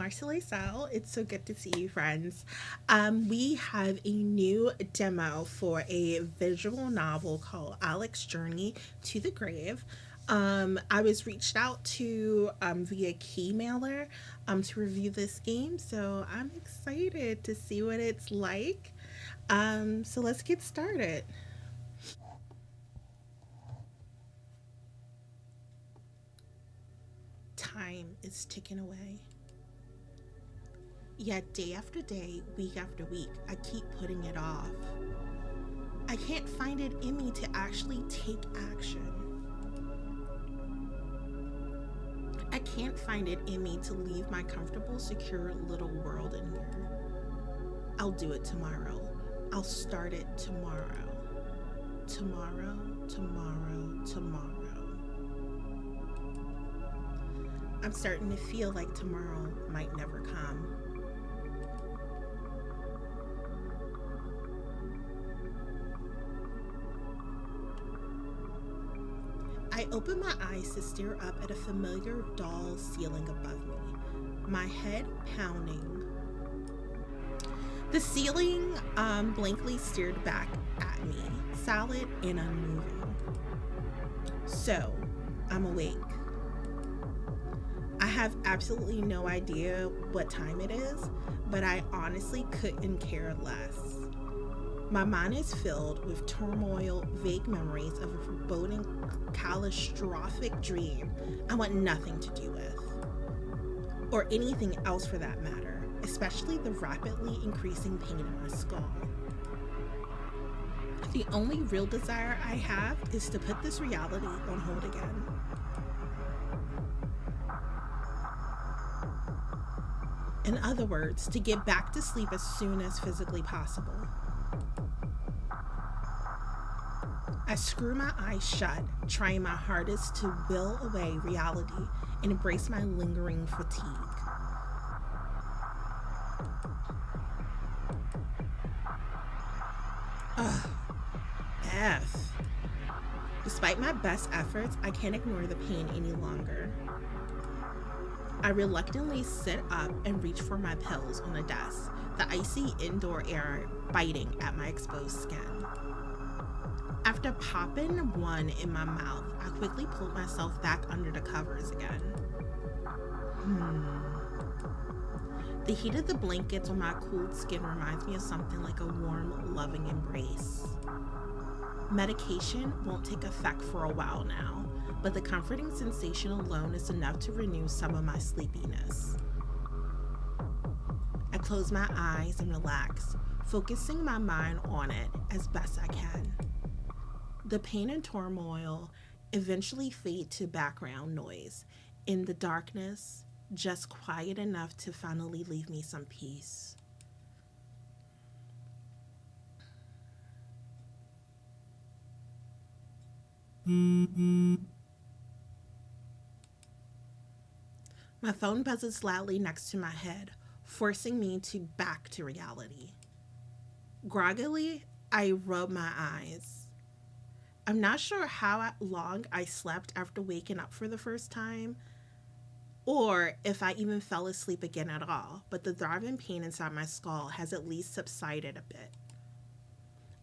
Marcelle Sal. It's so good to see you, friends. We have a new demo for a visual novel called Alex Journey to the Grave. I was reached out to via Keymailer to review this game, so I'm excited to see what it's like. So let's get started. Time is ticking away. Yet, day after day, week after week, I keep putting it off. I can't find it in me to actually take action. I can't find it in me to leave my comfortable, secure little world in here. I'll do it tomorrow. I'll start it tomorrow. Tomorrow, tomorrow, tomorrow. I'm starting to feel like tomorrow might never come. I open my eyes to stare up at a familiar dull ceiling above me, my head pounding. The ceiling blankly stared back at me, solid and unmoving. So, I'm awake. I have absolutely no idea what time it is, but I honestly couldn't care less. My mind is filled with turmoil, vague memories of a foreboding, catastrophic dream I want nothing to do with. Or anything else for that matter, especially the rapidly increasing pain in my skull. The only real desire I have is to put this reality on hold again. In other words, to get back to sleep as soon as physically possible. I screw my eyes shut, trying my hardest to will away reality and embrace my lingering fatigue. Ugh. F. Despite my best efforts, I can't ignore the pain any longer. I reluctantly sit up and reach for my pills on the desk, the icy indoor air biting at my exposed skin. After popping one in my mouth, I quickly pulled myself back under the covers again. The heat of the blankets on my cooled skin reminds me of something like a warm, loving embrace. Medication won't take effect for a while now, but the comforting sensation alone is enough to renew some of my sleepiness. I close my eyes and relax, focusing my mind on it as best I can. The pain and turmoil eventually fade to background noise. In the darkness, just quiet enough to finally leave me some peace. My phone buzzes loudly next to my head, forcing me to back to reality. Groggily, I rub my eyes. I'm not sure how long I slept after waking up for the first time, or if I even fell asleep again at all, but the throbbing pain inside my skull has at least subsided a bit.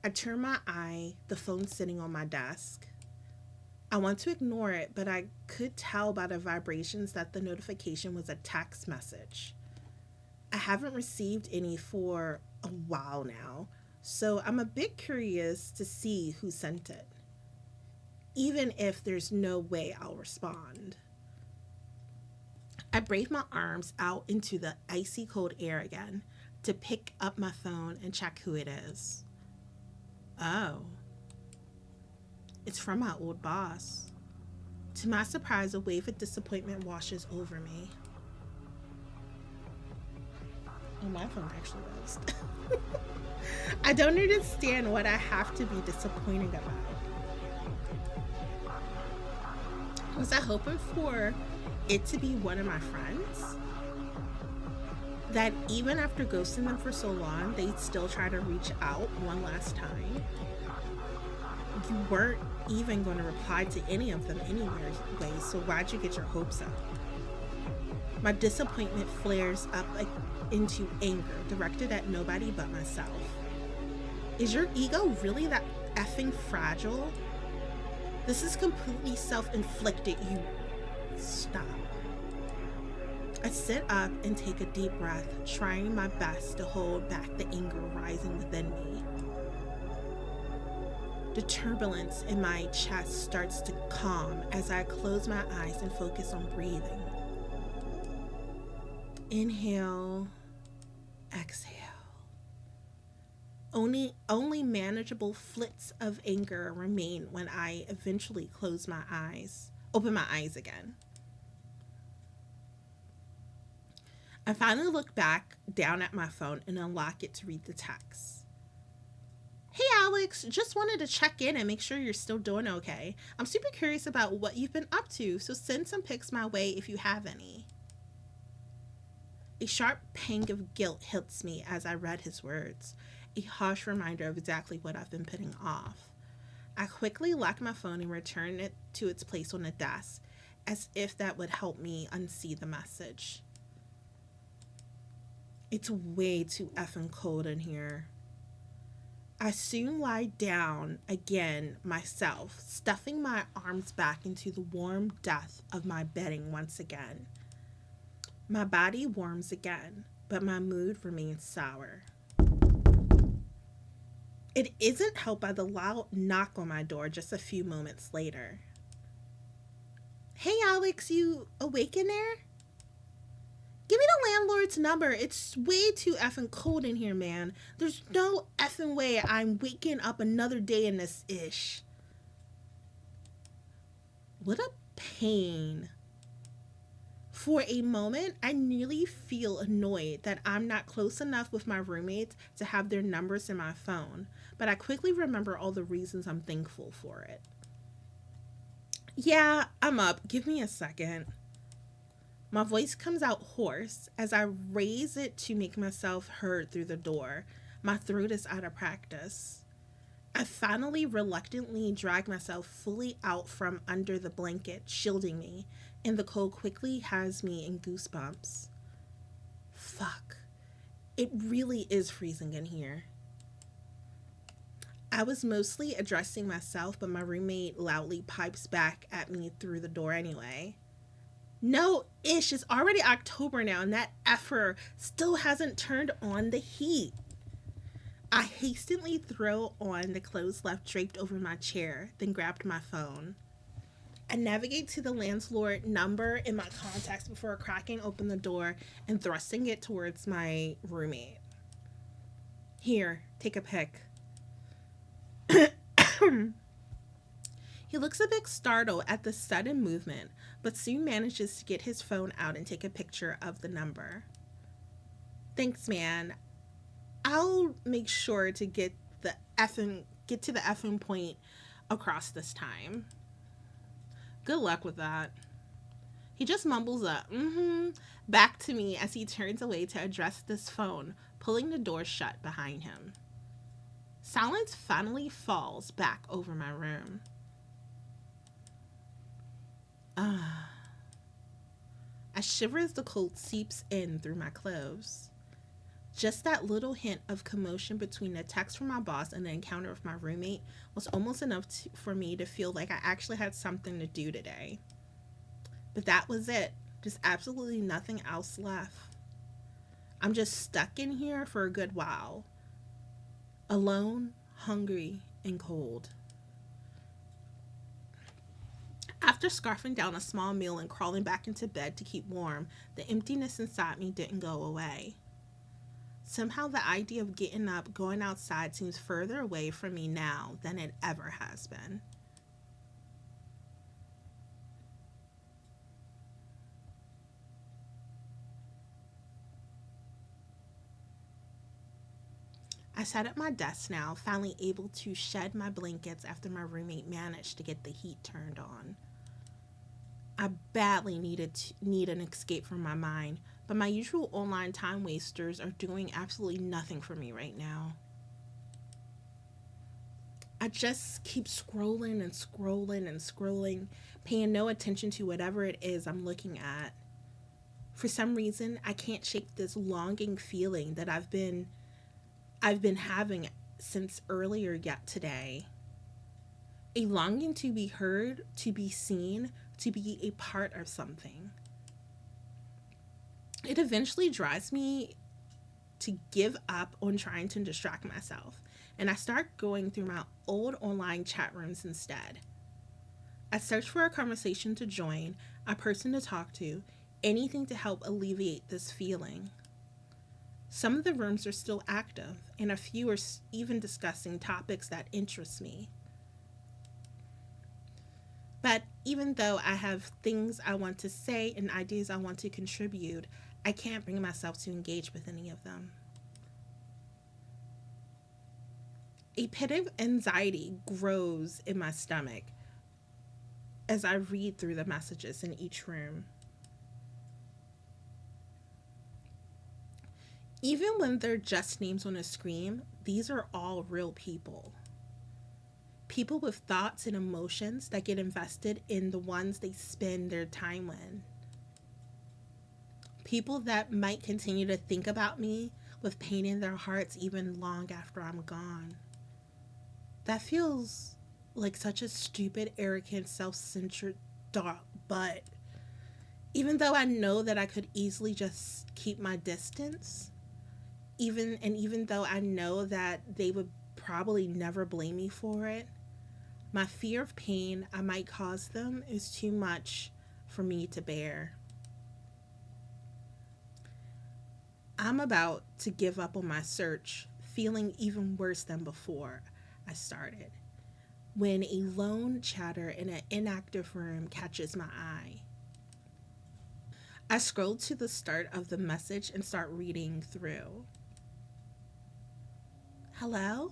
I turn my eye, the phone sitting on my desk. I want to ignore it, but I could tell by the vibrations that the notification was a text message. I haven't received any for a while now, so I'm a bit curious to see who sent it, even if there's no way I'll respond. I brave my arms out into the icy cold air again to pick up my phone and check who it is. Oh. It's from my old boss. To my surprise, a wave of disappointment washes over me. Oh, my phone actually buzzed. I don't understand what I have to be disappointed about. Was I hoping for it to be one of my friends? That even after ghosting them for so long, they'd still try to reach out one last time? You weren't even going to reply to any of them anyway, so why'd you get your hopes up? My disappointment flares up into anger, directed at nobody but myself. Is your ego really that effing fragile? This is completely self-inflicted, you stop. I sit up and take a deep breath, trying my best to hold back the anger rising within me. The turbulence in my chest starts to calm as I close my eyes and focus on breathing. Inhale, exhale. Only manageable flits of anger remain when I eventually open my eyes again. I finally look back down at my phone and unlock it to read the text. Hey Alex, just wanted to check in and make sure you're still doing okay. I'm super curious about what you've been up to, so send some pics my way if you have any. A sharp pang of guilt hits me as I read his words, a harsh reminder of exactly what I've been putting off. I quickly lock my phone and return it to its place on the desk, as if that would help me unsee the message. It's way too effing cold in here. I soon lie down again myself, stuffing my arms back into the warm depth of my bedding once again. My body warms again, but my mood remains sour. It isn't helped by the loud knock on my door just a few moments later. Hey Alex, you awake in there? Give me the landlord's number. It's way too effing cold in here, man. There's no effing way I'm waking up another day in this ish. What a pain. For a moment, I nearly feel annoyed that I'm not close enough with my roommates to have their numbers in my phone, but I quickly remember all the reasons I'm thankful for it. Yeah, I'm up. Give me a second. My voice comes out hoarse as I raise it to make myself heard through the door. My throat is out of practice. I finally reluctantly drag myself fully out from under the blanket, shielding me, and the cold quickly has me in goosebumps. Fuck. It really is freezing in here. I was mostly addressing myself, but my roommate loudly pipes back at me through the door anyway. No, ish, it's already October now, and that effer still hasn't turned on the heat. I hastily throw on the clothes left draped over my chair, then grabbed my phone. I navigate to the landlord number in my contacts before cracking open the door and thrusting it towards my roommate. Here, take a pic. He looks a bit startled at the sudden movement, but soon manages to get his phone out and take a picture of the number. Thanks, man. I'll make sure to get to the effing point across this time. Good luck with that. He just mumbles a back to me as he turns away to address this phone, pulling the door shut behind him. Silence finally falls back over my room. I shiver as the cold seeps in through my clothes. Just that little hint of commotion between the text from my boss and the encounter with my roommate was almost enough for me to feel like I actually had something to do today. But that was it. Just absolutely nothing else left. I'm just stuck in here for a good while. Alone, hungry, and cold. After scarfing down a small meal and crawling back into bed to keep warm, the emptiness inside me didn't go away. Somehow the idea of getting up, going outside seems further away from me now than it ever has been. I sat at my desk now, finally able to shed my blankets after my roommate managed to get the heat turned on. I badly need an escape from my mind, but my usual online time wasters are doing absolutely nothing for me right now. I just keep scrolling and scrolling and scrolling, paying no attention to whatever it is I'm looking at. For some reason, I can't shake this longing feeling that I've been having since earlier yet today. A longing to be heard, to be seen, to be a part of something. It eventually drives me to give up on trying to distract myself, and I start going through my old online chat rooms instead. I search for a conversation to join, a person to talk to, anything to help alleviate this feeling. Some of the rooms are still active, and a few are even discussing topics that interest me. But even though I have things I want to say and ideas I want to contribute, I can't bring myself to engage with any of them. A pit of anxiety grows in my stomach as I read through the messages in each room. Even when they're just names on a screen, these are all real people. People with thoughts and emotions that get invested in the ones they spend their time with. People that might continue to think about me with pain in their hearts even long after I'm gone. That feels like such a stupid, arrogant, self-centered thought, but even though I know that I could easily just keep my distance, even though I know that they would probably never blame me for it, my fear of pain I might cause them is too much for me to bear. I'm about to give up on my search, feeling even worse than before I started, when a lone chatter in an inactive room catches my eye. I scroll to the start of the message and start reading through. Hello?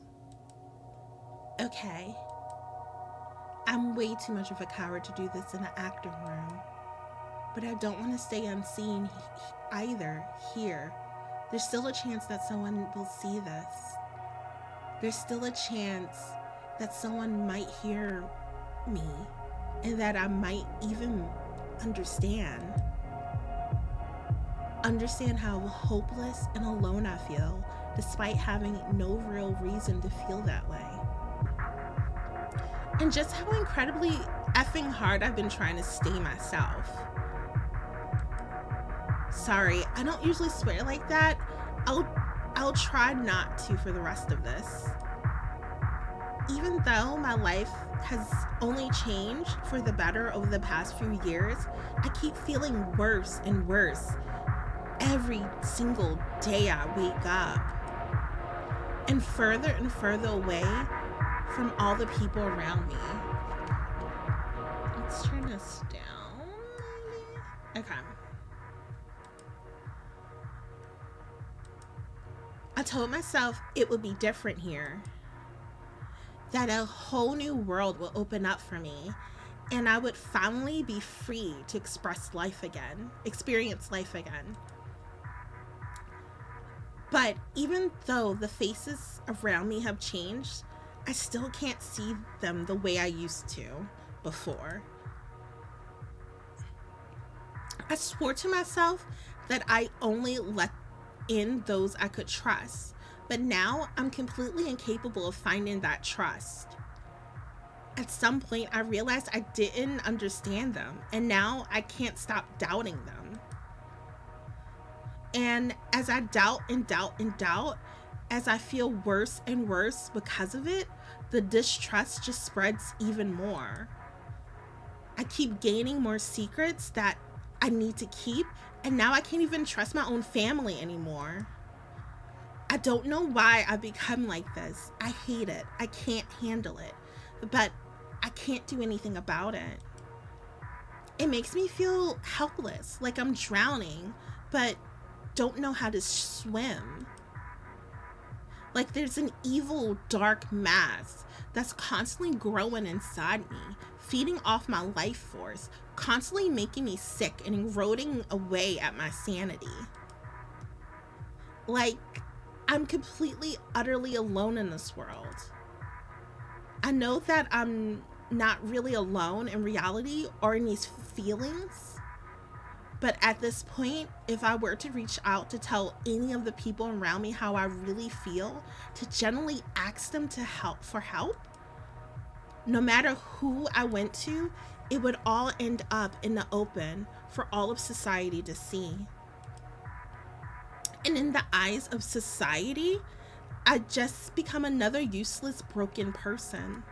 Okay. I'm way too much of a coward to do this in an active room, but I don't want to stay unseen either here. There's still a chance that someone will see this. There's still a chance that someone might hear me and that I might even understand how hopeless and alone I feel despite having no real reason to feel that way. And just how incredibly effing hard I've been trying to stay myself. Sorry, I don't usually swear like that. I'll try not to for the rest of this. Even though my life has only changed for the better over the past few years, I keep feeling worse and worse every single day I wake up. And further away from all the people around me. Let's turn this down, maybe? Okay. I told myself it would be different here. That a whole new world will open up for me, and I would finally be free to experience life again. But even though the faces around me have changed, I still can't see them the way I used to before. I swore to myself that I only let in those I could trust, but now I'm completely incapable of finding that trust. At some point, I realized I didn't understand them, and now I can't stop doubting them. And as I doubt, as I feel worse and worse because of it, the distrust just spreads even more. I keep gaining more secrets that I need to keep, and now I can't even trust my own family anymore. I don't know why I've become like this. I hate it. I can't handle it. But I can't do anything about it. It makes me feel helpless, like I'm drowning, but don't know how to swim. Like there's an evil, dark mass that's constantly growing inside me, feeding off my life force, constantly making me sick and eroding away at my sanity. Like, I'm completely, utterly alone in this world. I know that I'm not really alone in reality or in these feelings, But at this point, if I were to reach out to tell any of the people around me how I really feel, to generally ask them to help, no matter who I went to, it would all end up in the open for all of society to see. And in the eyes of society, I just become another useless, broken person.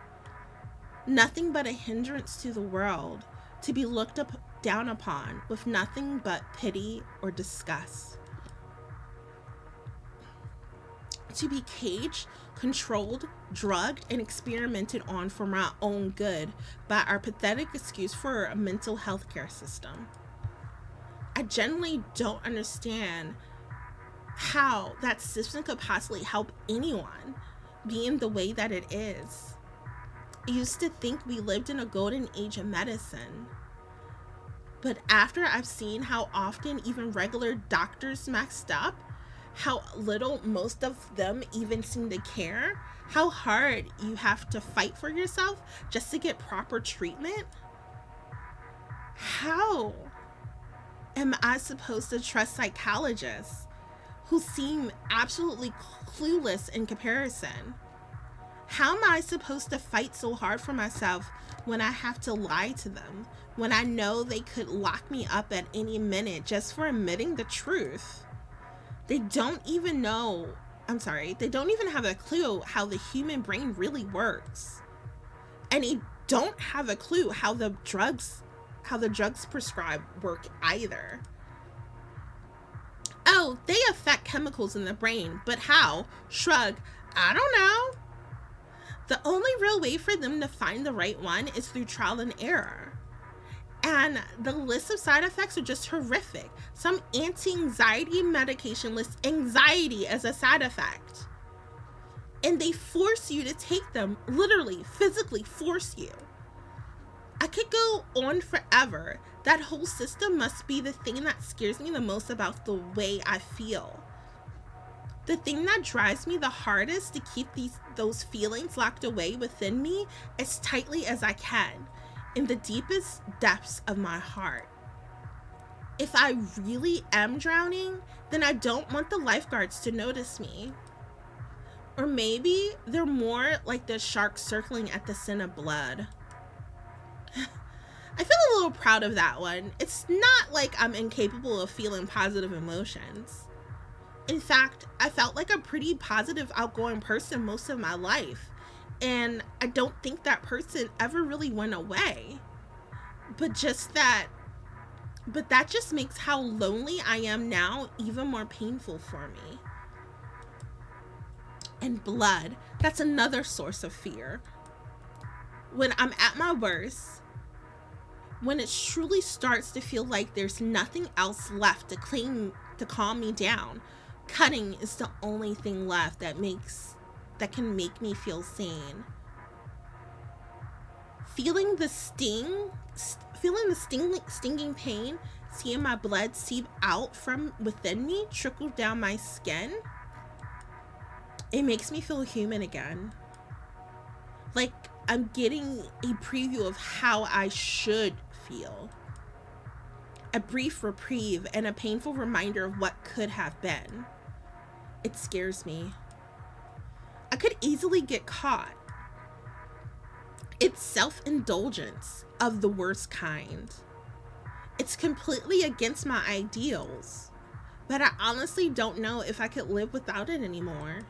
Nothing but a hindrance to the world, to be looked down upon with nothing but pity or disgust. To be caged, controlled, drugged, and experimented on for my own good by our pathetic excuse for a mental health care system. I genuinely don't understand how that system could possibly help anyone being the way that it is. I used to think we lived in a golden age of medicine. But after I've seen how often even regular doctors messed up, how little most of them even seem to care, how hard you have to fight for yourself just to get proper treatment, how am I supposed to trust psychologists who seem absolutely clueless in comparison? How am I supposed to fight so hard for myself when I have to lie to them, when I know they could lock me up at any minute just for admitting the truth? They don't even have a clue how the human brain really works. And they don't have a clue how the drugs prescribed work either. Oh, they affect chemicals in the brain, but how? Shrug, I don't know. The only real way for them to find the right one is through trial and error. And the list of side effects are just horrific. Some anti-anxiety medication lists anxiety as a side effect. And they force you to take them, literally, physically force you. I could go on forever. That whole system must be the thing that scares me the most about the way I feel. The thing that drives me the hardest to keep those feelings locked away within me as tightly as I can, in the deepest depths of my heart. If I really am drowning, then I don't want the lifeguards to notice me. Or maybe they're more like the shark circling at the scent of blood. I feel a little proud of that one. It's not like I'm incapable of feeling positive emotions. In fact, I felt like a pretty positive, outgoing person most of my life. And I don't think that person ever really went away. But that just makes how lonely I am now even more painful for me. And blood, that's another source of fear. When I'm at my worst, when it truly starts to feel like there's nothing else left to calm me down, cutting is the only thing left that can make me feel sane. Feeling the stinging pain, seeing my blood seep out from within me, trickle down my skin, it makes me feel human again. Like I'm getting a preview of how I should feel. A brief reprieve and a painful reminder of what could have been. It scares me. I could easily get caught. It's self-indulgence of the worst kind. It's completely against my ideals, but I honestly don't know if I could live without it anymore.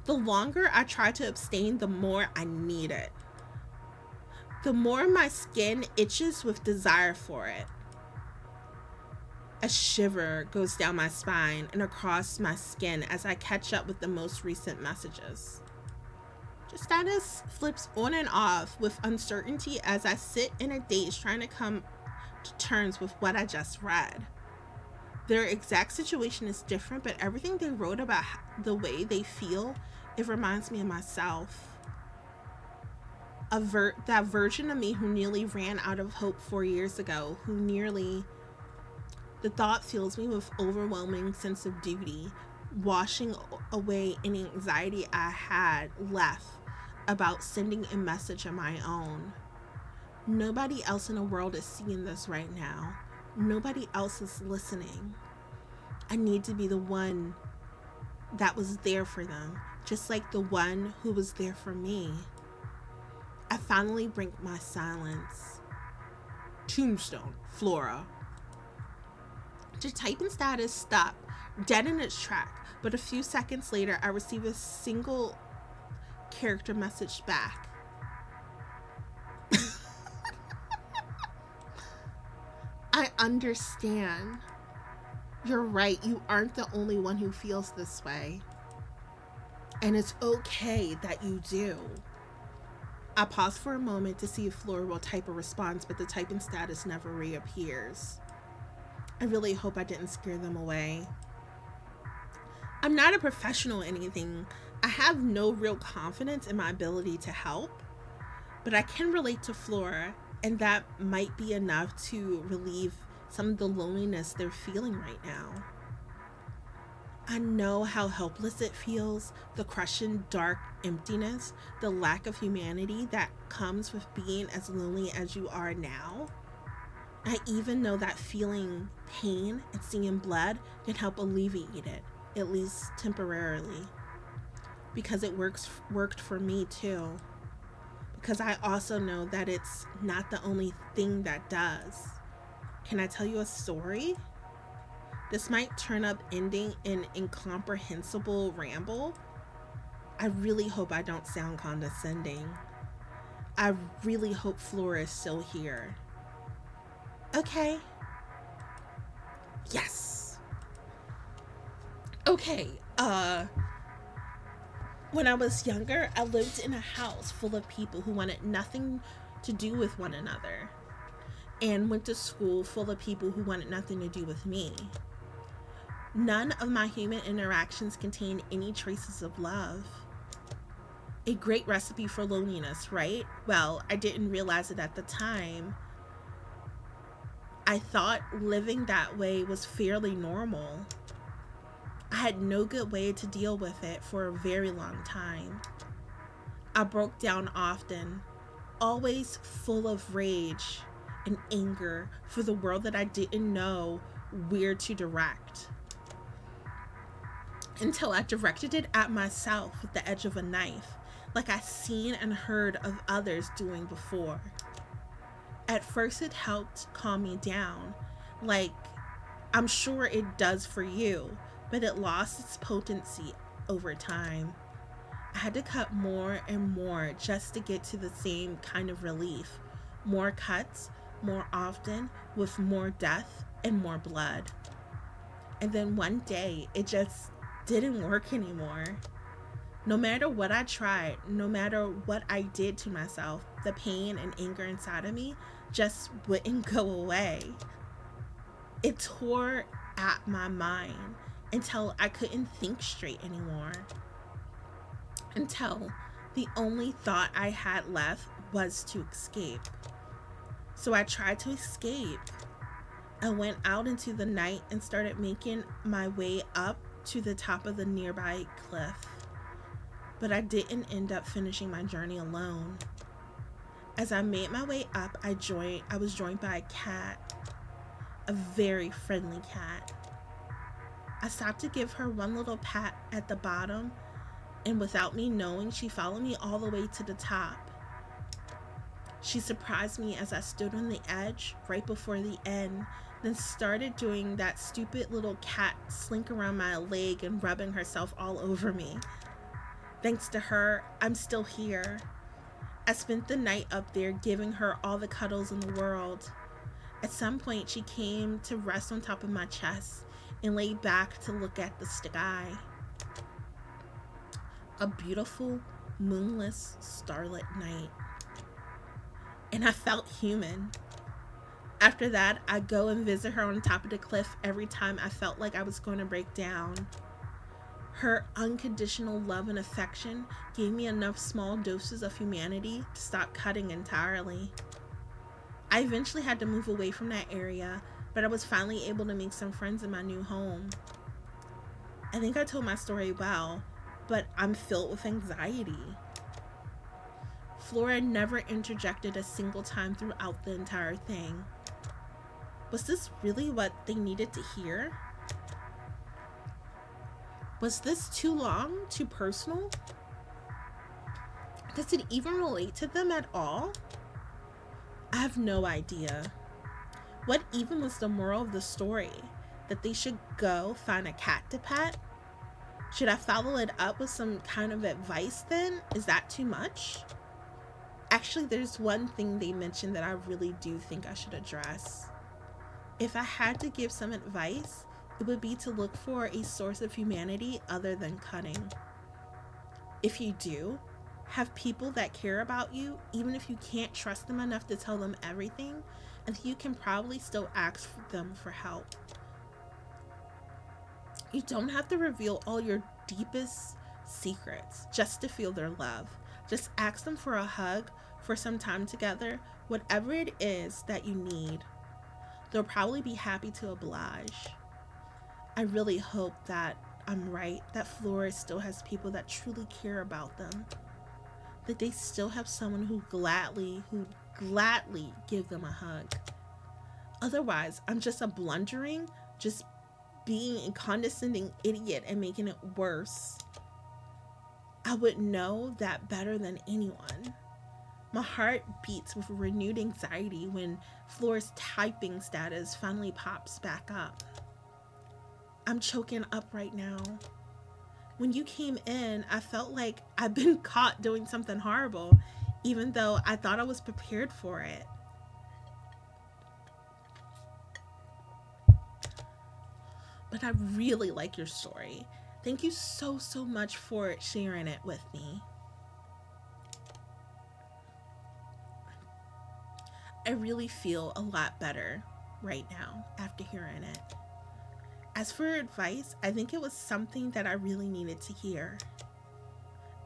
The longer I try to abstain, the more I need it. The more my skin itches with desire for it. A shiver goes down my spine and across my skin as I catch up with the most recent messages. Just status flips on and off with uncertainty as I sit in a daze trying to come to terms with what I just read. Their exact situation is different, but everything they wrote about the way they feel, it reminds me of myself. That version of me who nearly ran out of hope 4 years ago, the thought fills me with overwhelming sense of duty, washing away any anxiety I had left about sending a message of my own. Nobody else in the world is seeing this right now. Nobody else is listening. I need to be the one that was there for them, just like the one who was there for me. I finally break my silence. Tombstone, Flora. The typing status stopped, dead in its track, but a few seconds later, I receive a single character message back. I understand. You're right, you aren't the only one who feels this way. And it's okay that you do. I pause for a moment to see if Flora will type a response, but the typing status never reappears. I really hope I didn't scare them away. I'm not a professional or anything. I have no real confidence in my ability to help, but I can relate to Flora, and that might be enough to relieve some of the loneliness they're feeling right now. I know how helpless it feels, the crushing dark emptiness, the lack of humanity that comes with being as lonely as you are now. I even know that feeling pain and seeing blood can help alleviate it, at least temporarily. Because it worked for me too. Because I also know that it's not the only thing that does. Can I tell you a story? This might turn up ending in incomprehensible ramble. I really hope I don't sound condescending. I really hope Flora is still here. Okay. Yes. Okay, when I was younger, I lived in a house full of people who wanted nothing to do with one another, and went to school full of people who wanted nothing to do with me. None of my human interactions contained any traces of love. A great recipe for loneliness, right? Well, I didn't realize it at the time. I thought living that way was fairly normal. I had no good way to deal with it for a very long time. I broke down often, always full of rage and anger for the world that I didn't know where to direct. Until I directed it at myself with the edge of a knife, like I seen and heard of others doing before. At first it helped calm me down, like I'm sure it does for you, but it lost its potency over time. I had to cut more and more just to get to the same kind of relief. More cuts, more often, with more death and more blood. And then one day, it just didn't work anymore. No matter what I tried, no matter what I did to myself, the pain and anger inside of me just wouldn't go away. It tore at my mind until I couldn't think straight anymore. Until the only thought I had left was to escape. So I tried to escape. I went out into the night and started making my way up to the top of the nearby cliff. But I didn't end up finishing my journey alone. As I made my way up, I was joined by a cat, a very friendly cat. I stopped to give her one little pat at the bottom, and without me knowing, she followed me all the way to the top. She surprised me as I stood on the edge right before the end, then started doing that stupid little cat slink around my leg and rubbing herself all over me. Thanks to her, I'm still here. I spent the night up there giving her all the cuddles in the world. At some point, she came to rest on top of my chest and lay back to look at the sky. A beautiful, moonless, starlit night. And I felt human. After that, I'd go and visit her on top of the cliff every time I felt like I was going to break down. Her unconditional love and affection gave me enough small doses of humanity to stop cutting entirely. I eventually had to move away from that area, but I was finally able to make some friends in my new home. I think I told my story well, but I'm filled with anxiety. Flora never interjected a single time throughout the entire thing. Was this really what they needed to hear? Was this too long, too personal? Does it even relate to them at all? I have no idea. What even was the moral of the story? That they should go find a cat to pet? Should I follow it up with some kind of advice then? Is that too much? Actually, there's one thing they mentioned that I really do think I should address. If I had to give some advice, it would be to look for a source of humanity other than cunning. If you do, have people that care about you, even if you can't trust them enough to tell them everything, and you can probably still ask them for help. You don't have to reveal all your deepest secrets just to feel their love. Just ask them for a hug, for some time together, whatever it is that you need. They'll probably be happy to oblige. I really hope that I'm right, that Flores still has people that truly care about them. That they still have someone who gladly give them a hug. Otherwise, I'm just a blundering, just being a condescending idiot and making it worse. I would know that better than anyone. My heart beats with renewed anxiety when Flora's typing status finally pops back up. I'm choking up right now. When you came in, I felt like I'd been caught doing something horrible, even though I thought I was prepared for it. But I really like your story. Thank you so much for sharing it with me. I really feel a lot better right now after hearing it. As for advice, I think it was something that I really needed to hear.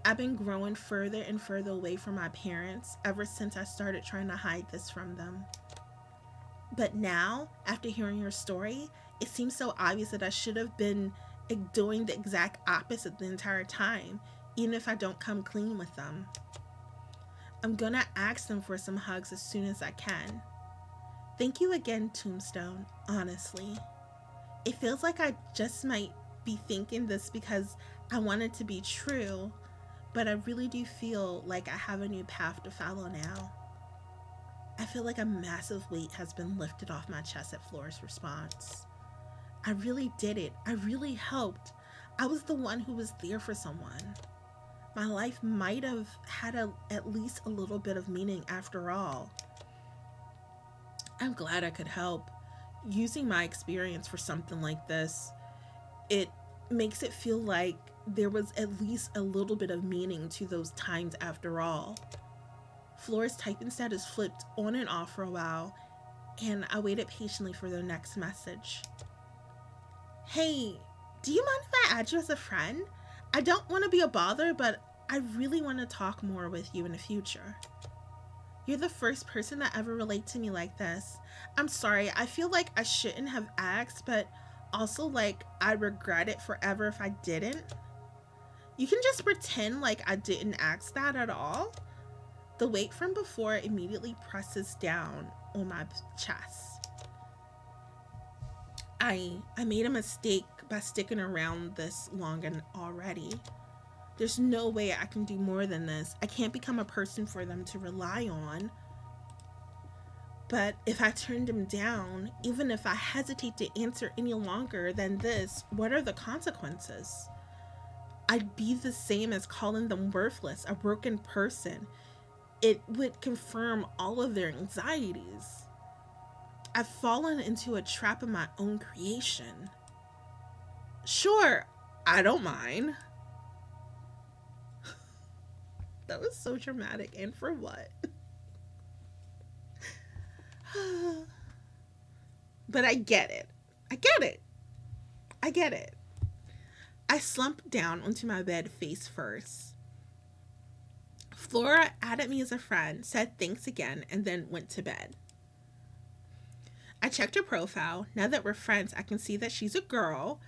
I've been growing further and further away from my parents ever since I started trying to hide this from them. But now, after hearing your story, it seems so obvious that I should have been doing the exact opposite the entire time, even if I don't come clean with them. I'm gonna ask them for some hugs as soon as I can. Thank you again, Tombstone, honestly. It feels like I just might be thinking this because I want it to be true, but I really do feel like I have a new path to follow now. I feel like a massive weight has been lifted off my chest at Flora's response. I really did it. I really helped. I was the one who was there for someone. My life might have had at least a little bit of meaning after all. I'm glad I could help. Using my experience for something like this, it makes it feel like there was at least a little bit of meaning to those times after all. Flora's typing status flipped on and off for a while, and I waited patiently for their next message. Hey, do you mind if I add you as a friend? I don't want to be a bother, but I really want to talk more with you in the future. You're the first person that ever related to me like this. I'm sorry, I feel like I shouldn't have asked, but also like I regret it forever if I didn't. You can just pretend like I didn't ask that at all. The weight from before immediately presses down on my chest. I made a mistake by sticking around this long and already. There's no way I can do more than this. I can't become a person for them to rely on. But if I turned him down, even if I hesitate to answer any longer than this, what are the consequences? I'd be the same as calling them worthless, a broken person. It would confirm all of their anxieties. I've fallen into a trap of my own creation. Sure, I don't mind. That was so dramatic, and for what? But I get it. I get it. I get it. I slumped down onto my bed face first. Flora added me as a friend, said thanks again, and then went to bed. I checked her profile. Now that we're friends, I can see that she's a girl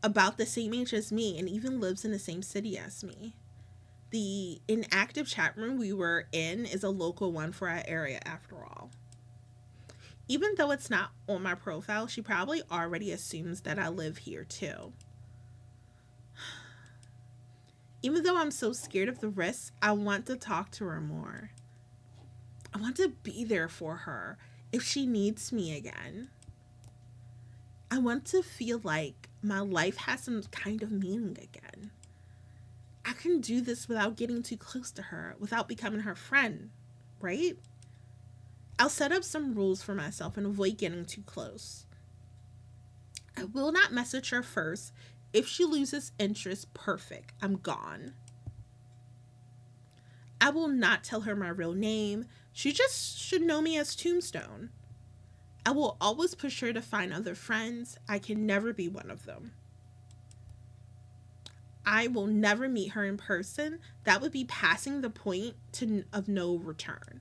about the same age as me and even lives in the same city as me. The inactive chat room we were in is a local one for our area after all. Even though it's not on my profile, she probably already assumes that I live here too. Even though I'm so scared of the risks, I want to talk to her more. I want to be there for her if she needs me again. I want to feel like my life has some kind of meaning again. I can do this without getting too close to her, without becoming her friend, right? I'll set up some rules for myself and avoid getting too close. I will not message her first. If she loses interest, perfect. I'm gone. I will not tell her my real name. She just should know me as Tombstone. I will always push her to find other friends. I can never be one of them. I will never meet her in person. That would be passing the point of no return.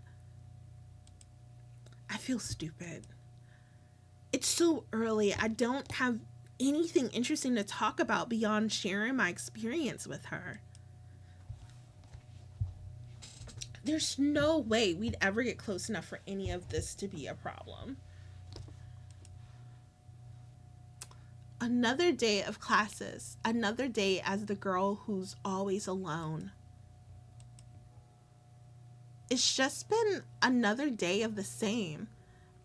I feel stupid. It's so early. I don't have anything interesting to talk about beyond sharing my experience with her. There's no way we'd ever get close enough for any of this to be a problem. Another day of classes. Another day as the girl who's always alone. It's just been another day of the same.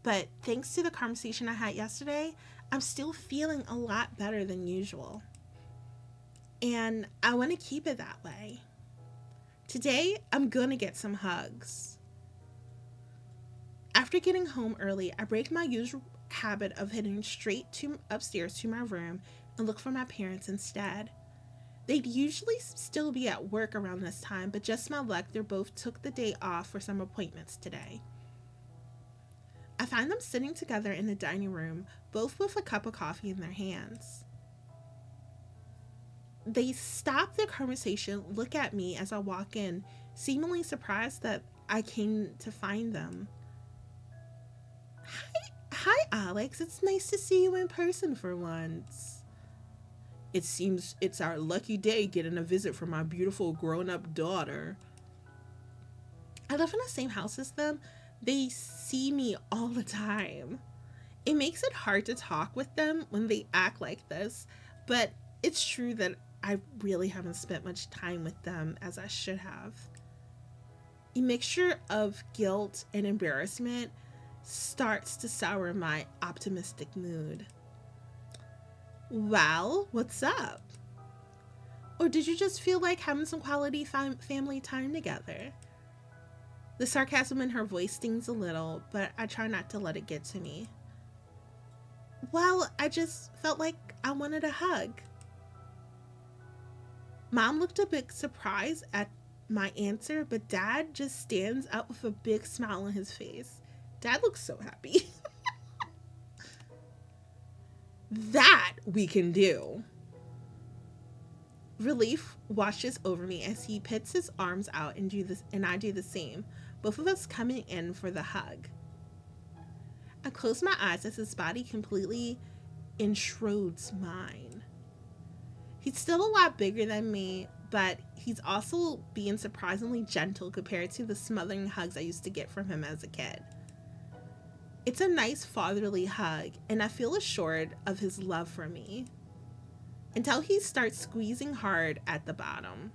But thanks to the conversation I had yesterday, I'm still feeling a lot better than usual. And I want to keep it that way. Today, I'm going to get some hugs. After getting home early, I break my usual habit of heading straight upstairs to my room and look for my parents instead. They'd usually still be at work around this time, but just my luck, they both took the day off for some appointments today. I find them sitting together in the dining room, both with a cup of coffee in their hands. They stop their conversation, look at me as I walk in, seemingly surprised that I came to find them. Hi, Alex. It's nice to see you in person for once. It seems it's our lucky day getting a visit from my beautiful grown-up daughter. I live in the same house as them. They see me all the time. It makes it hard to talk with them when they act like this, but it's true that I really haven't spent much time with them as I should have. A mixture of guilt and embarrassment starts to sour my optimistic mood. Well, what's up? Or did you just feel like having some quality family time together? The sarcasm in her voice stings a little, but I try not to let it get to me. Well, I just felt like I wanted a hug. Mom looked a bit surprised at my answer, but Dad just stands up with a big smile on his face. Dad looks so happy. That we can do. Relief washes over me as he puts his arms out and I do the same, both of us coming in for the hug. I close my eyes as his body completely enshrouds mine. He's still a lot bigger than me, but he's also being surprisingly gentle compared to the smothering hugs I used to get from him as a kid. It's a nice fatherly hug, and I feel assured of his love for me. Until he starts squeezing hard at the bottom.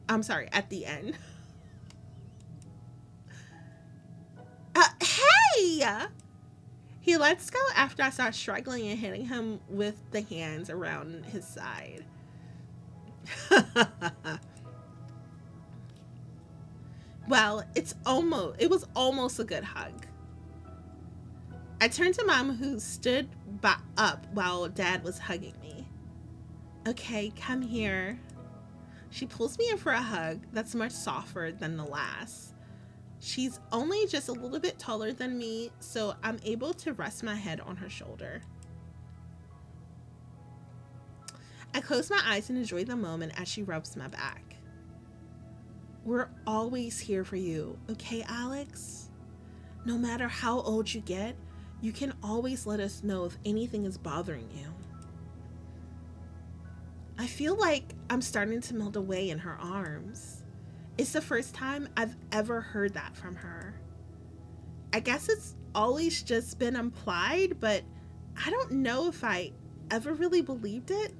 At the end. Hey! He lets go after I start struggling and hitting him with the hands around his side. Well, it was almost a good hug. I turned to Mom, who stood up while Dad was hugging me. Okay, come here. She pulls me in for a hug that's much softer than the last. She's only just a little bit taller than me, so I'm able to rest my head on her shoulder. I close my eyes and enjoy the moment as she rubs my back. We're always here for you, okay, Alex? No matter how old you get, you can always let us know if anything is bothering you. I feel like I'm starting to melt away in her arms. It's the first time I've ever heard that from her. I guess it's always just been implied, but I don't know if I ever really believed it.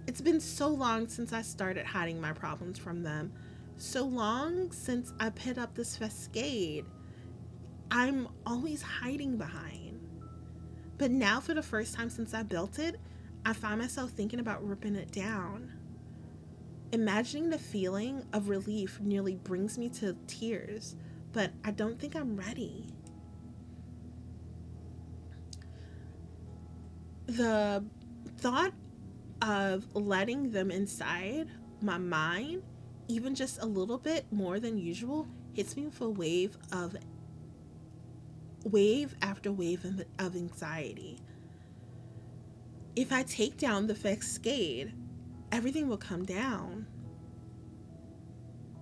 It's been so long since I started hiding my problems from them. So long since I put up this facade I'm always hiding behind. But now, for the first time since I built it, I find myself thinking about ripping it down. Imagining the feeling of relief nearly brings me to tears, but I don't think I'm ready. The thought of letting them inside my mind, even just a little bit more than usual, hits me with a wave after wave of anxiety. If I take down the facade, everything will come down.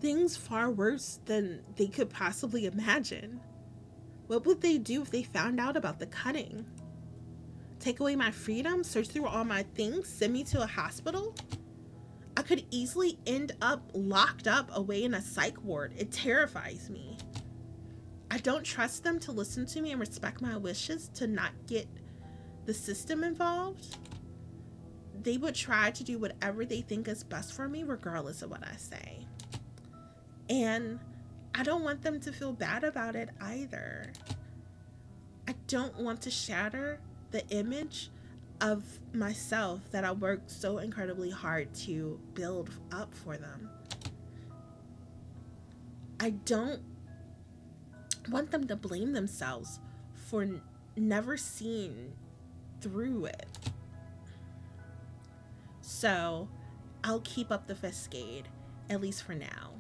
Things far worse than they could possibly imagine. What would they do if they found out about the cutting? Take away my freedom, search through all my things, send me to a hospital? I could easily end up locked up away in a psych ward. It terrifies me. I don't trust them to listen to me and respect my wishes, to not get the system involved. They would try to do whatever they think is best for me, regardless of what I say. And I don't want them to feel bad about it either. I don't want to shatter the image of myself that I worked so incredibly hard to build up for them. I don't want them to blame themselves for never seeing through it. So I'll keep up the facade, at least for now.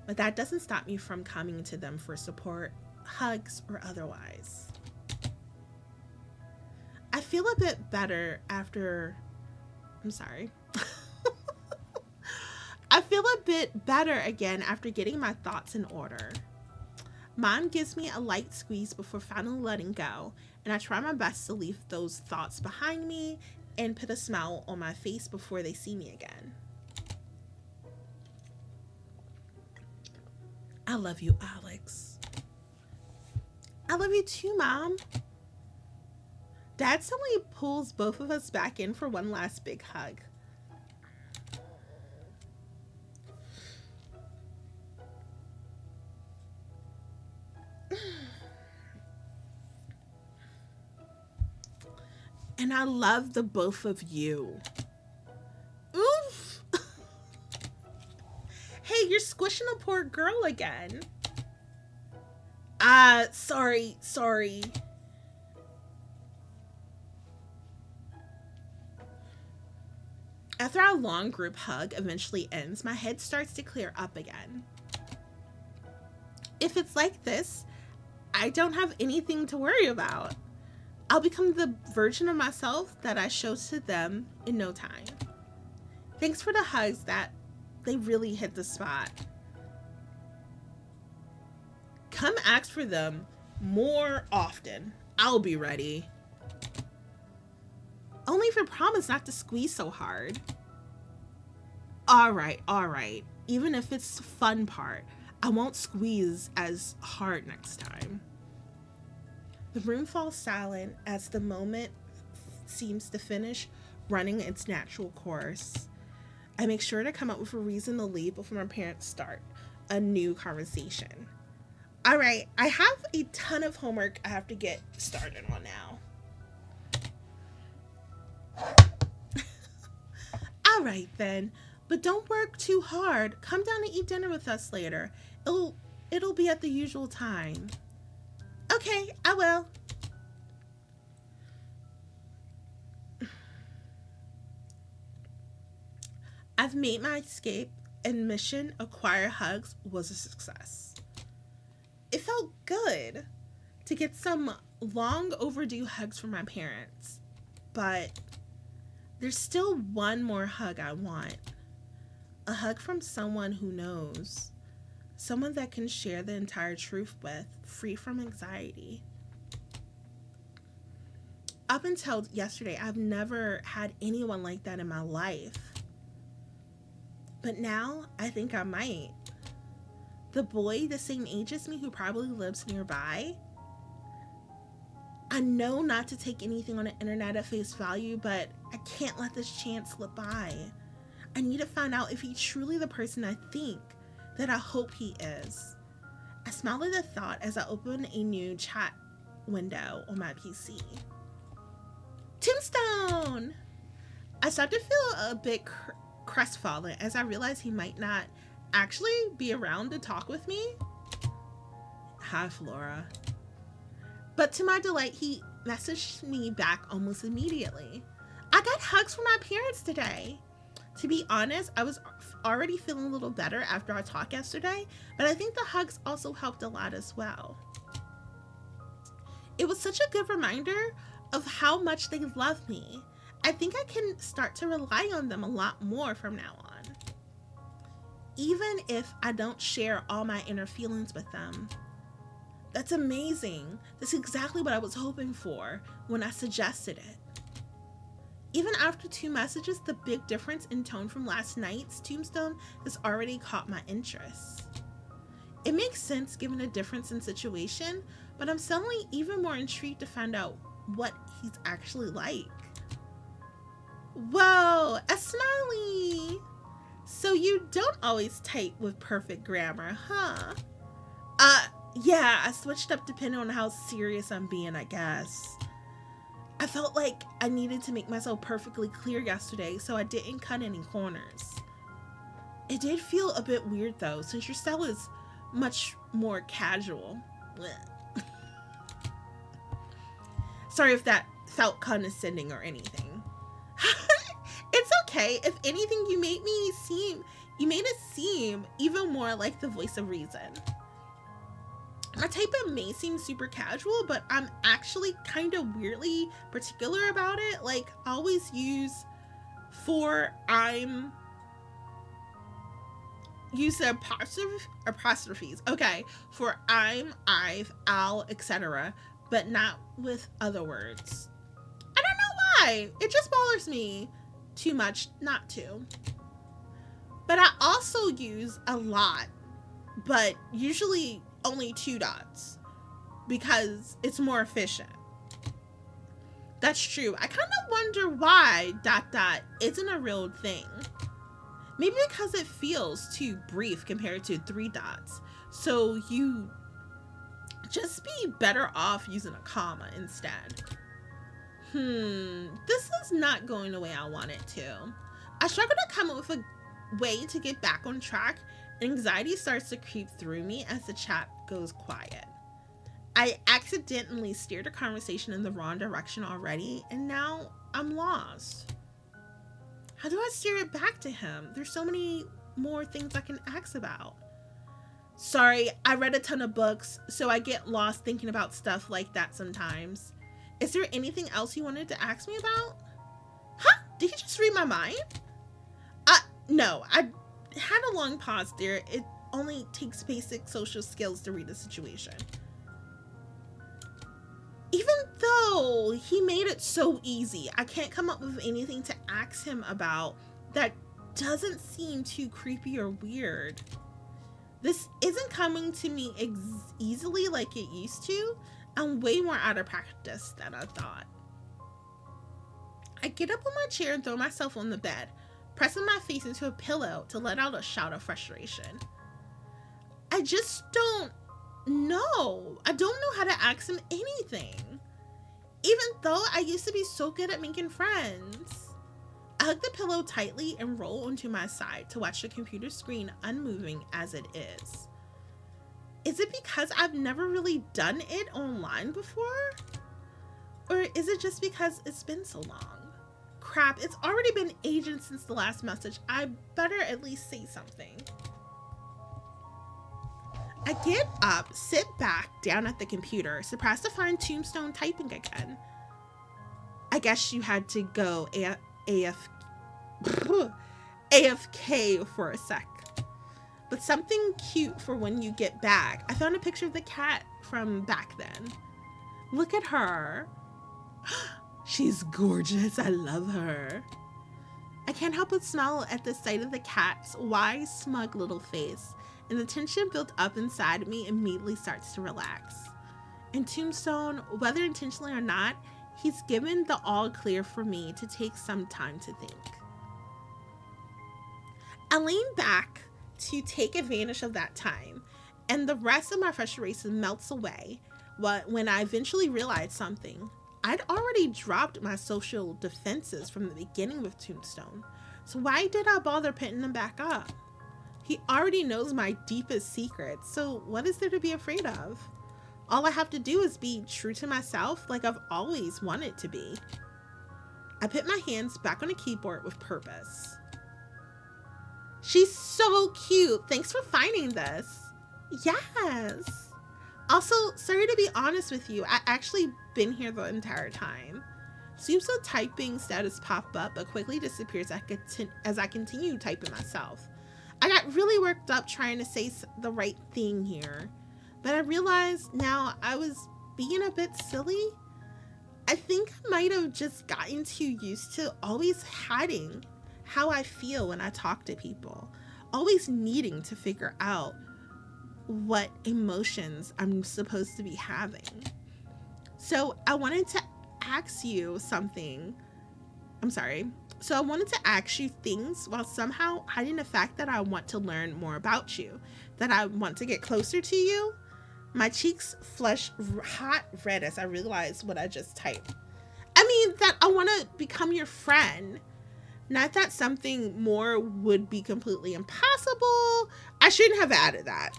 But that doesn't stop me from coming to them for support, hugs, or otherwise. I feel a bit better after... I'm sorry. I feel a bit better again after getting my thoughts in order. Mom gives me a light squeeze before finally letting go, and I try my best to leave those thoughts behind me and put a smile on my face before they see me again. I love you, Alex. I love you too, Mom. Dad suddenly pulls both of us back in for one last big hug. And I love the both of you. Oof. Hey, you're squishing a poor girl again. Sorry. After our long group hug eventually ends, my head starts to clear up again. If it's like this, I don't have anything to worry about. I'll become the version of myself that I show to them in no time. Thanks for the hugs, that they really hit the spot. Come ask for them more often. I'll be ready. Only if you promise not to squeeze so hard. All right. Even if it's the fun part, I won't squeeze as hard next time. The room falls silent as the moment seems to finish running its natural course. I make sure to come up with a reason to leave before my parents start a new conversation. All right, I have a ton of homework I have to get started on now. All right then, but don't work too hard. Come down and eat dinner with us later. It'll be at the usual time. Okay, I will. I've made my escape, and mission acquire hugs was a success. It felt good to get some long overdue hugs from my parents, but there's still one more hug I want. A hug from someone who knows. Someone that can share the entire truth with, free from anxiety. Up until yesterday, I've never had anyone like that in my life. But now, I think I might. the boy the same age as me who probably lives nearby. I know not to take anything on the internet at face value, but I can't let this chance slip by. I need to find out if he's truly the person I think that I hope he is. I smiled at the thought as I opened a new chat window on my PC. Tombstone! I started to feel a bit crestfallen as I realized he might not actually be around to talk with me. Hi, Flora. But to my delight, he messaged me back almost immediately. I got hugs from my parents today. To be honest, I was already feeling a little better after our talk yesterday, but I think the hugs also helped a lot as well. It was such a good reminder of how much they love me. I think I can start to rely on them a lot more from now on. Even if I don't share all my inner feelings with them. That's amazing. That's exactly what I was hoping for when I suggested it. Even after 2 messages, the big difference in tone from last night's tombstone has already caught my interest. It makes sense given the difference in situation, but I'm suddenly even more intrigued to find out what he's actually like. Whoa, a smiley! So you don't always type with perfect grammar, huh? Yeah, I switched up depending on how serious I'm being, I guess. I felt like I needed to make myself perfectly clear yesterday, so I didn't cut any corners. It did feel a bit weird though, since your style is much more casual. Sorry if that felt condescending or anything. It's okay. If anything, you made it seem even more like the voice of reason. My type may seem super casual, but I'm actually kind of weirdly particular about it. Like, I always use apostrophes. Okay, for I'm, I've, I'll, etc., but not with other words. I don't know why. It just bothers me too much not to. But I also use a lot, but usually only 2 dots because it's more efficient. That's true. I kind of wonder why ... isn't a real thing. Maybe because it feels too brief compared to 3 dots. So you just be better off using a comma instead. This is not going the way I want it to. I struggle to come up with a way to get back on track. Anxiety starts to creep through me as the chat goes quiet. I accidentally steered a conversation in the wrong direction already, and now I'm lost. How do I steer it back to him? There's so many more things I can ask about. Sorry, I read a ton of books, so I get lost thinking about stuff like that sometimes. Is there anything else you wanted to ask me about? Huh? Did he just read my mind? No, I had a long pause there. It only takes basic social skills to read a situation. Even though he made it so easy, I can't come up with anything to ask him about that doesn't seem too creepy or weird. This isn't coming to me easily like it used to. I'm way more out of practice than I thought. I get up on my chair and throw myself on the bed, pressing my face into a pillow to let out a shout of frustration. I just don't know. I don't know how to ask him anything. Even though I used to be so good at making friends. I hug the pillow tightly and roll onto my side to watch the computer screen unmoving as it is. Is it because I've never really done it online before? Or is it just because it's been so long? Crap, it's already been ages since the last message. I better at least say something. I get up, sit back down at the computer, surprised to find Tombstone typing again. I guess you had to go AFK for a sec. But something cute for when you get back. I found a picture of the cat from back then. Look at her. She's gorgeous. I love her. I can't help but smile at the sight of the cat's wise, smug little face, and the tension built up inside me immediately starts to relax. And Tombstone, whether intentionally or not, he's given the all clear for me to take some time to think. I lean back to take advantage of that time, and the rest of my frustration melts away when I eventually realize something. I'd already dropped my social defenses from the beginning with Tombstone, so why did I bother putting them back up? He already knows my deepest secrets, so what is there to be afraid of? All I have to do is be true to myself like I've always wanted to be. I put my hands back on the keyboard with purpose. She's so cute. Thanks for finding this. Yes. Also, sorry to be honest with you. I actually been here the entire time. Seems the typing status pop up, but quickly disappears as I continue typing myself. I got really worked up trying to say the right thing here, but I realized now I was being a bit silly. I think I might have just gotten too used to always hiding how I feel when I talk to people, always needing to figure out what emotions I'm supposed to be having. So I wanted to ask you something. So I wanted to ask you things while somehow hiding the fact that I want to learn more about you, that I want to get closer to you. My cheeks flush hot red as I realize what I just typed. I mean, that I want to become your friend. Not that something more would be completely impossible. I shouldn't have added that.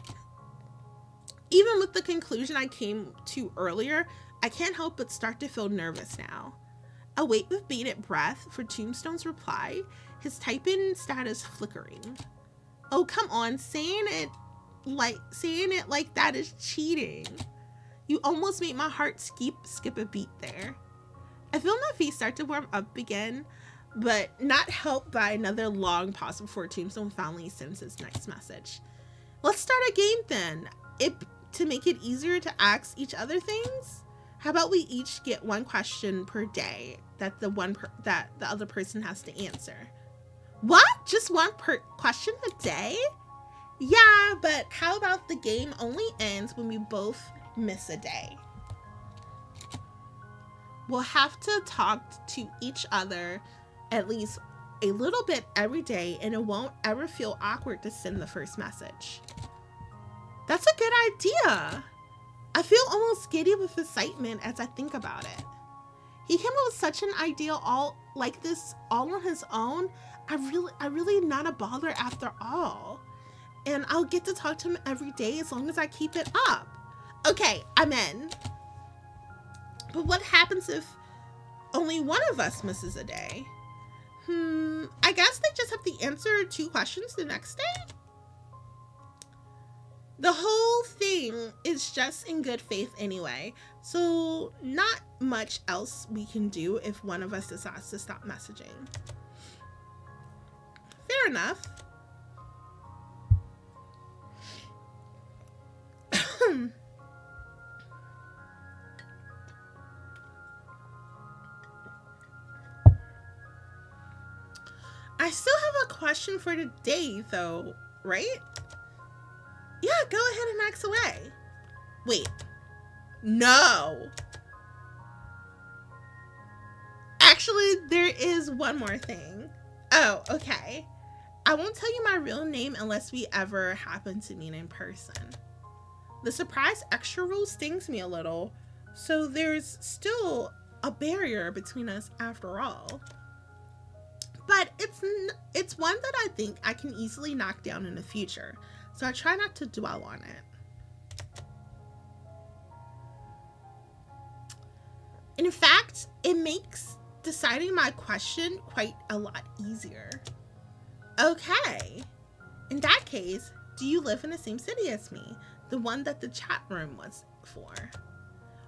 Even with the conclusion I came to earlier, I can't help but start to feel nervous now. I wait with bated breath for Tombstone's reply, his typing status flickering. Oh, come on, saying it like that is cheating. You almost made my heart skip a beat there. I feel my face start to warm up again, but not helped by another long pause before Tombstone finally sends his next message. Let's start a game then. To make it easier to ask each other things, how about we each get one question per day that the other person has to answer? What? Just one question a day? Yeah, but how about the game only ends when we both miss a day? We'll have to talk to each other at least a little bit every day, and it won't ever feel awkward to send the first message. That's a good idea. I feel almost giddy with excitement as I think about it. He came up with such an idea all like this all on his own. I really not a bother after all. And I'll get to talk to him every day as long as I keep it up. Okay, I'm in. But what happens if only one of us misses a day? I guess they just have to answer 2 questions the next day? The whole thing is just in good faith anyway, so not much else we can do if one of us decides to stop messaging. Fair enough. I still have a question for today, though, right? Yeah, go ahead and ask away. Wait. No. Actually, there is one more thing. Oh, okay. I won't tell you my real name unless we ever happen to meet in person. The surprise extra rule stings me a little, so there's still a barrier between us after all. But it's one that I think I can easily knock down in the future, so I try not to dwell on it. In fact, it makes deciding my question quite a lot easier. Okay. In that case, do you live in the same city as me? The one that the chat room was for.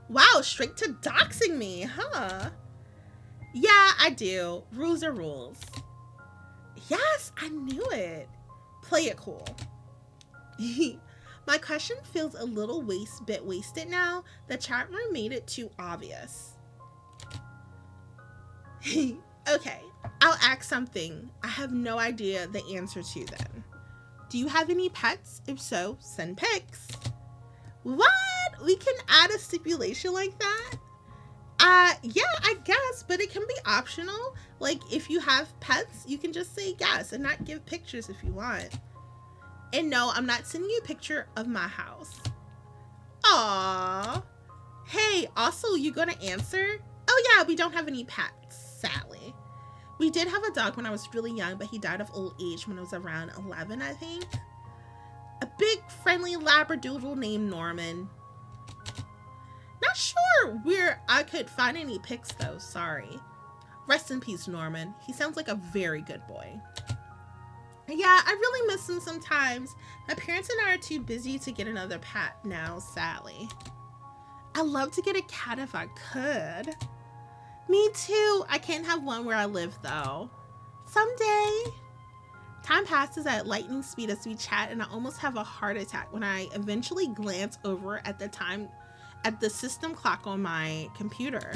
Wow, straight to doxing me, huh? Yeah, I do. Rules are rules. Yes, I knew it. Play it cool. My question feels a little bit wasted now. The chat room made it too obvious. Okay, I'll ask something I have no idea the answer to then. Do you have any pets? If so, send pics. What? We can add a stipulation like that? Yeah, I guess, but it can be optional. Like, if you have pets, you can just say yes and not give pictures if you want. And no, I'm not sending you a picture of my house. Aww. Hey, also, you gonna answer? Oh yeah, we don't have any pets, sadly. We did have a dog when I was really young, but he died of old age when I was around 11, I think. A big, friendly Labradoodle named Norman. Not sure where I could find any pics, though. Sorry. Rest in peace, Norman. He sounds like a very good boy. Yeah, I really miss him sometimes. My parents and I are too busy to get another pet now, sadly. I'd love to get a cat if I could. Me too. I can't have one where I live, though. Someday. Time passes at lightning speed as we chat, and I almost have a heart attack when I eventually glance over at the system clock on my computer.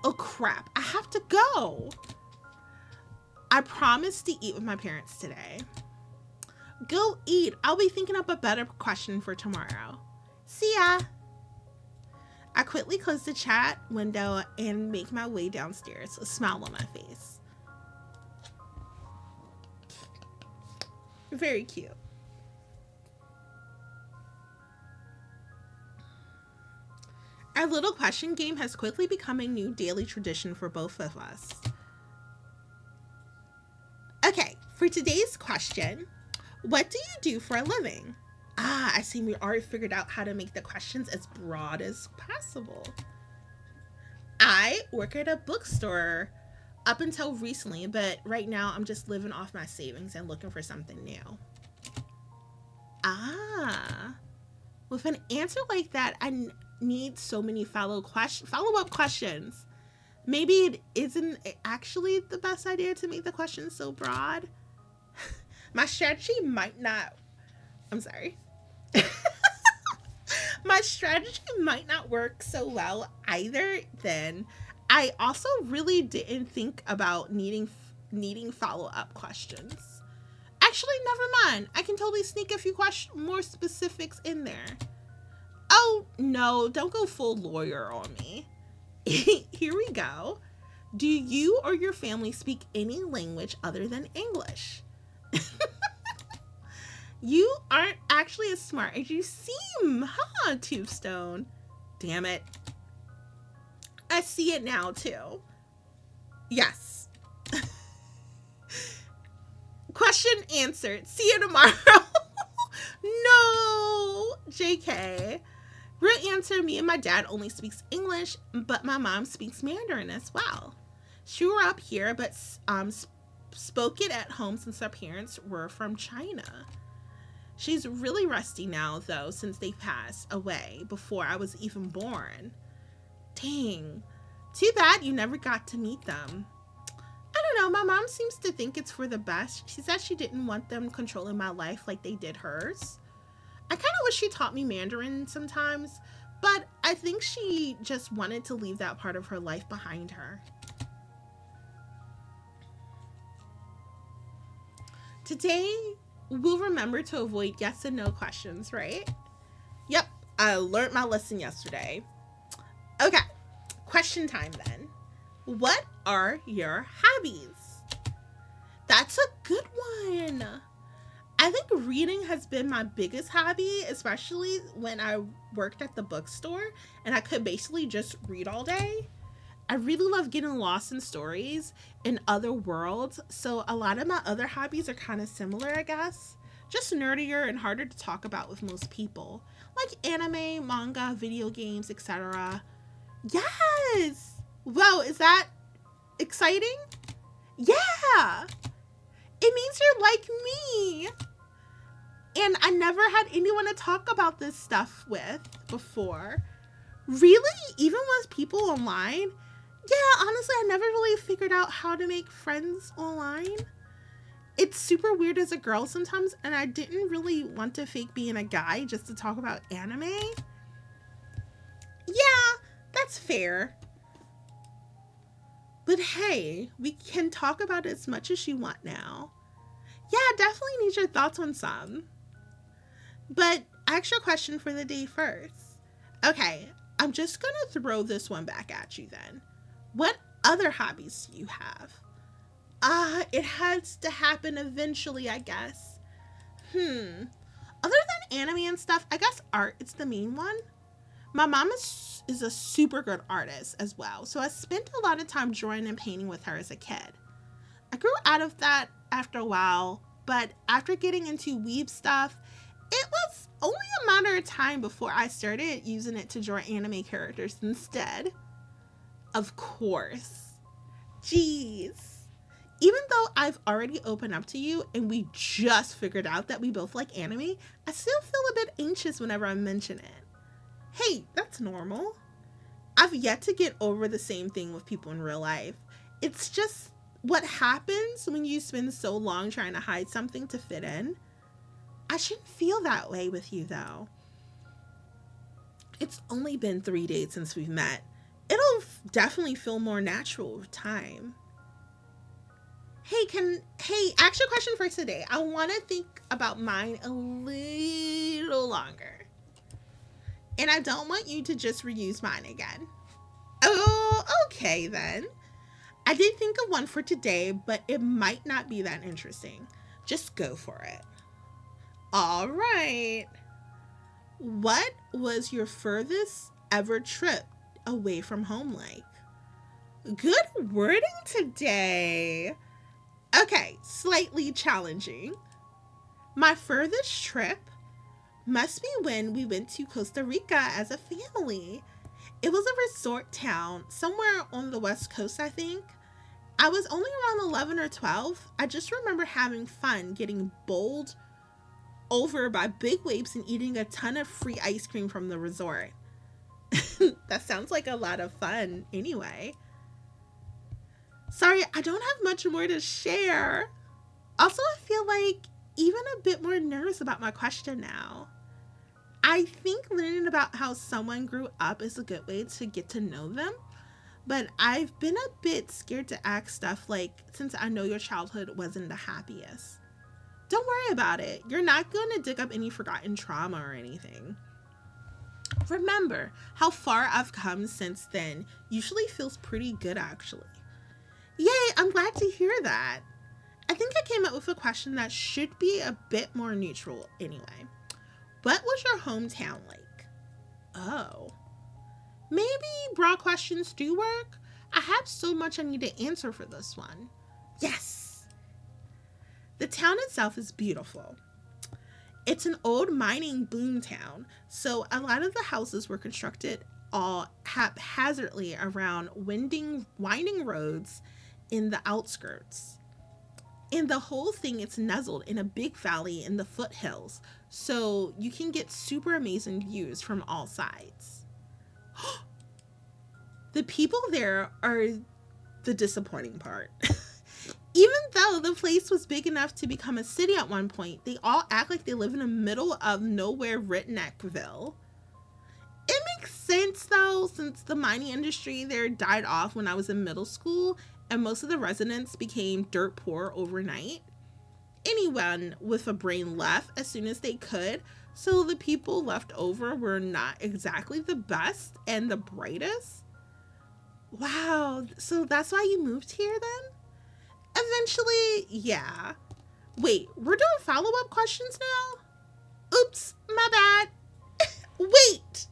Oh crap, I have to go. I promised to eat with my parents today. Go eat. I'll be thinking up a better question for tomorrow. See ya. I quickly close the chat window and make my way downstairs, a smile on my face. Very cute. Our little question game has quickly become a new daily tradition for both of us. Okay, for today's question, what do you do for a living? I see we already figured out how to make the questions as broad as possible. I work at a bookstore up until recently, but right now I'm just living off my savings and looking for something new. With an answer like that, I need so many follow-up questions. Maybe it isn't actually the best idea to make the question so broad. My strategy might not work so well either then. I also really didn't think about needing follow-up questions. Actually, never mind. I can totally sneak a few more specifics in there. Oh, no, don't go full lawyer on me. Here we go. Do you or your family speak any language other than English? You aren't actually as smart as you seem, huh, Tombstone? Damn it. I see it now, too. Yes. Question answered. See you tomorrow. No, JK. Real answer, me and my dad only speaks English, but my mom speaks Mandarin as well. She grew up here, but spoke it at home since her parents were from China. She's really rusty now, though, since they passed away before I was even born. Dang. Too bad you never got to meet them. I don't know, my mom seems to think it's for the best. She said she didn't want them controlling my life like they did hers. I kind of wish she taught me Mandarin sometimes, but I think she just wanted to leave that part of her life behind her. Today, we'll remember to avoid yes and no questions, right? Yep, I learned my lesson yesterday. Okay, question time then. What are your hobbies? That's a good one. I think reading has been my biggest hobby, especially when I worked at the bookstore and I could basically just read all day. I really love getting lost in stories in other worlds, so a lot of my other hobbies are kind of similar, I guess. Just nerdier and harder to talk about with most people, like anime, manga, video games, etc. Yes! Whoa, is that exciting? Yeah! It means you're like me! And I never had anyone to talk about this stuff with before. Really? Even with people online? Yeah, honestly, I never really figured out how to make friends online. It's super weird as a girl sometimes, and I didn't really want to fake being a guy just to talk about anime. Yeah, that's fair. But hey, we can talk about it as much as you want now. Yeah, definitely need your thoughts on some. But extra question for the day first. Okay, I'm just gonna throw this one back at you then. What other hobbies do you have? It has to happen eventually, I guess. Other than anime and stuff, I guess art is the main one. My mom is a super good artist as well, so I spent a lot of time drawing and painting with her as a kid. I grew out of that after a while, but after getting into weeb stuff, it was only a matter of time before I started using it to draw anime characters instead. Of course. Jeez. Even though I've already opened up to you and we just figured out that we both like anime, I still feel a bit anxious whenever I mention it. Hey, that's normal. I've yet to get over the same thing with people in real life. It's just what happens when you spend so long trying to hide something to fit in. I shouldn't feel that way with you, though. It's only been 3 days since we've met. It'll definitely feel more natural with time. Hey, actual question for today. I want to think about mine a little longer. And I don't want you to just reuse mine again. Oh, okay then. I did think of one for today, but it might not be that interesting. Just go for it. All right. What was your furthest ever trip away from home like? Good wording today. Okay, slightly challenging. My furthest trip must be when we went to Costa Rica as a family. It was a resort town somewhere on the West Coast, I think. I was only around 11 or 12. I just remember having fun getting bowled over by big waves and eating a ton of free ice cream from the resort. That sounds like a lot of fun anyway. Sorry, I don't have much more to share. Also, I feel like even a bit more nervous about my question now. I think learning about how someone grew up is a good way to get to know them, but I've been a bit scared to ask stuff like, since I know your childhood wasn't the happiest. Don't worry about it. You're not going to dig up any forgotten trauma or anything. Remember, how far I've come since then usually feels pretty good, actually. Yay, I'm glad to hear that. I think I came up with a question that should be a bit more neutral anyway. What was your hometown like? Oh. Maybe broad questions do work? I have so much I need to answer for this one. Yes! The town itself is beautiful. It's an old mining boom town, so a lot of the houses were constructed all haphazardly around winding roads in the outskirts. And the whole thing is nestled in a big valley in the foothills, so you can get super amazing views from all sides. The people there are the disappointing part. Even though the place was big enough to become a city at one point, they all act like they live in the middle of nowhere redneckville. It makes sense though, since the mining industry there died off when I was in middle school and most of the residents became dirt poor overnight. Anyone with a brain left as soon as they could, so the people left over were not exactly the best and the brightest. Wow, so that's why you moved here then? Eventually, yeah. Wait, we're doing follow-up questions now? Oops, my bad. Wait,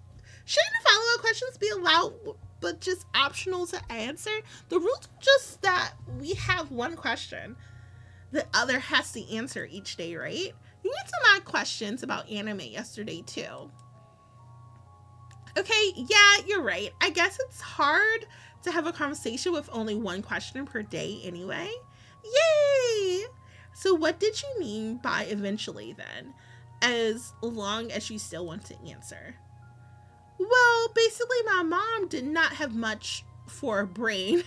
shouldn't follow-up questions be allowed but just optional to answer? The rules are just that we have one question the other has to answer each day, right? You answered my questions about anime yesterday too. Okay, yeah, you're right. I guess it's hard to have a conversation with only one question per day anyway. Yay! So what did you mean by eventually then? As long as you still want to answer. Well, basically my mom did not have much for a brain.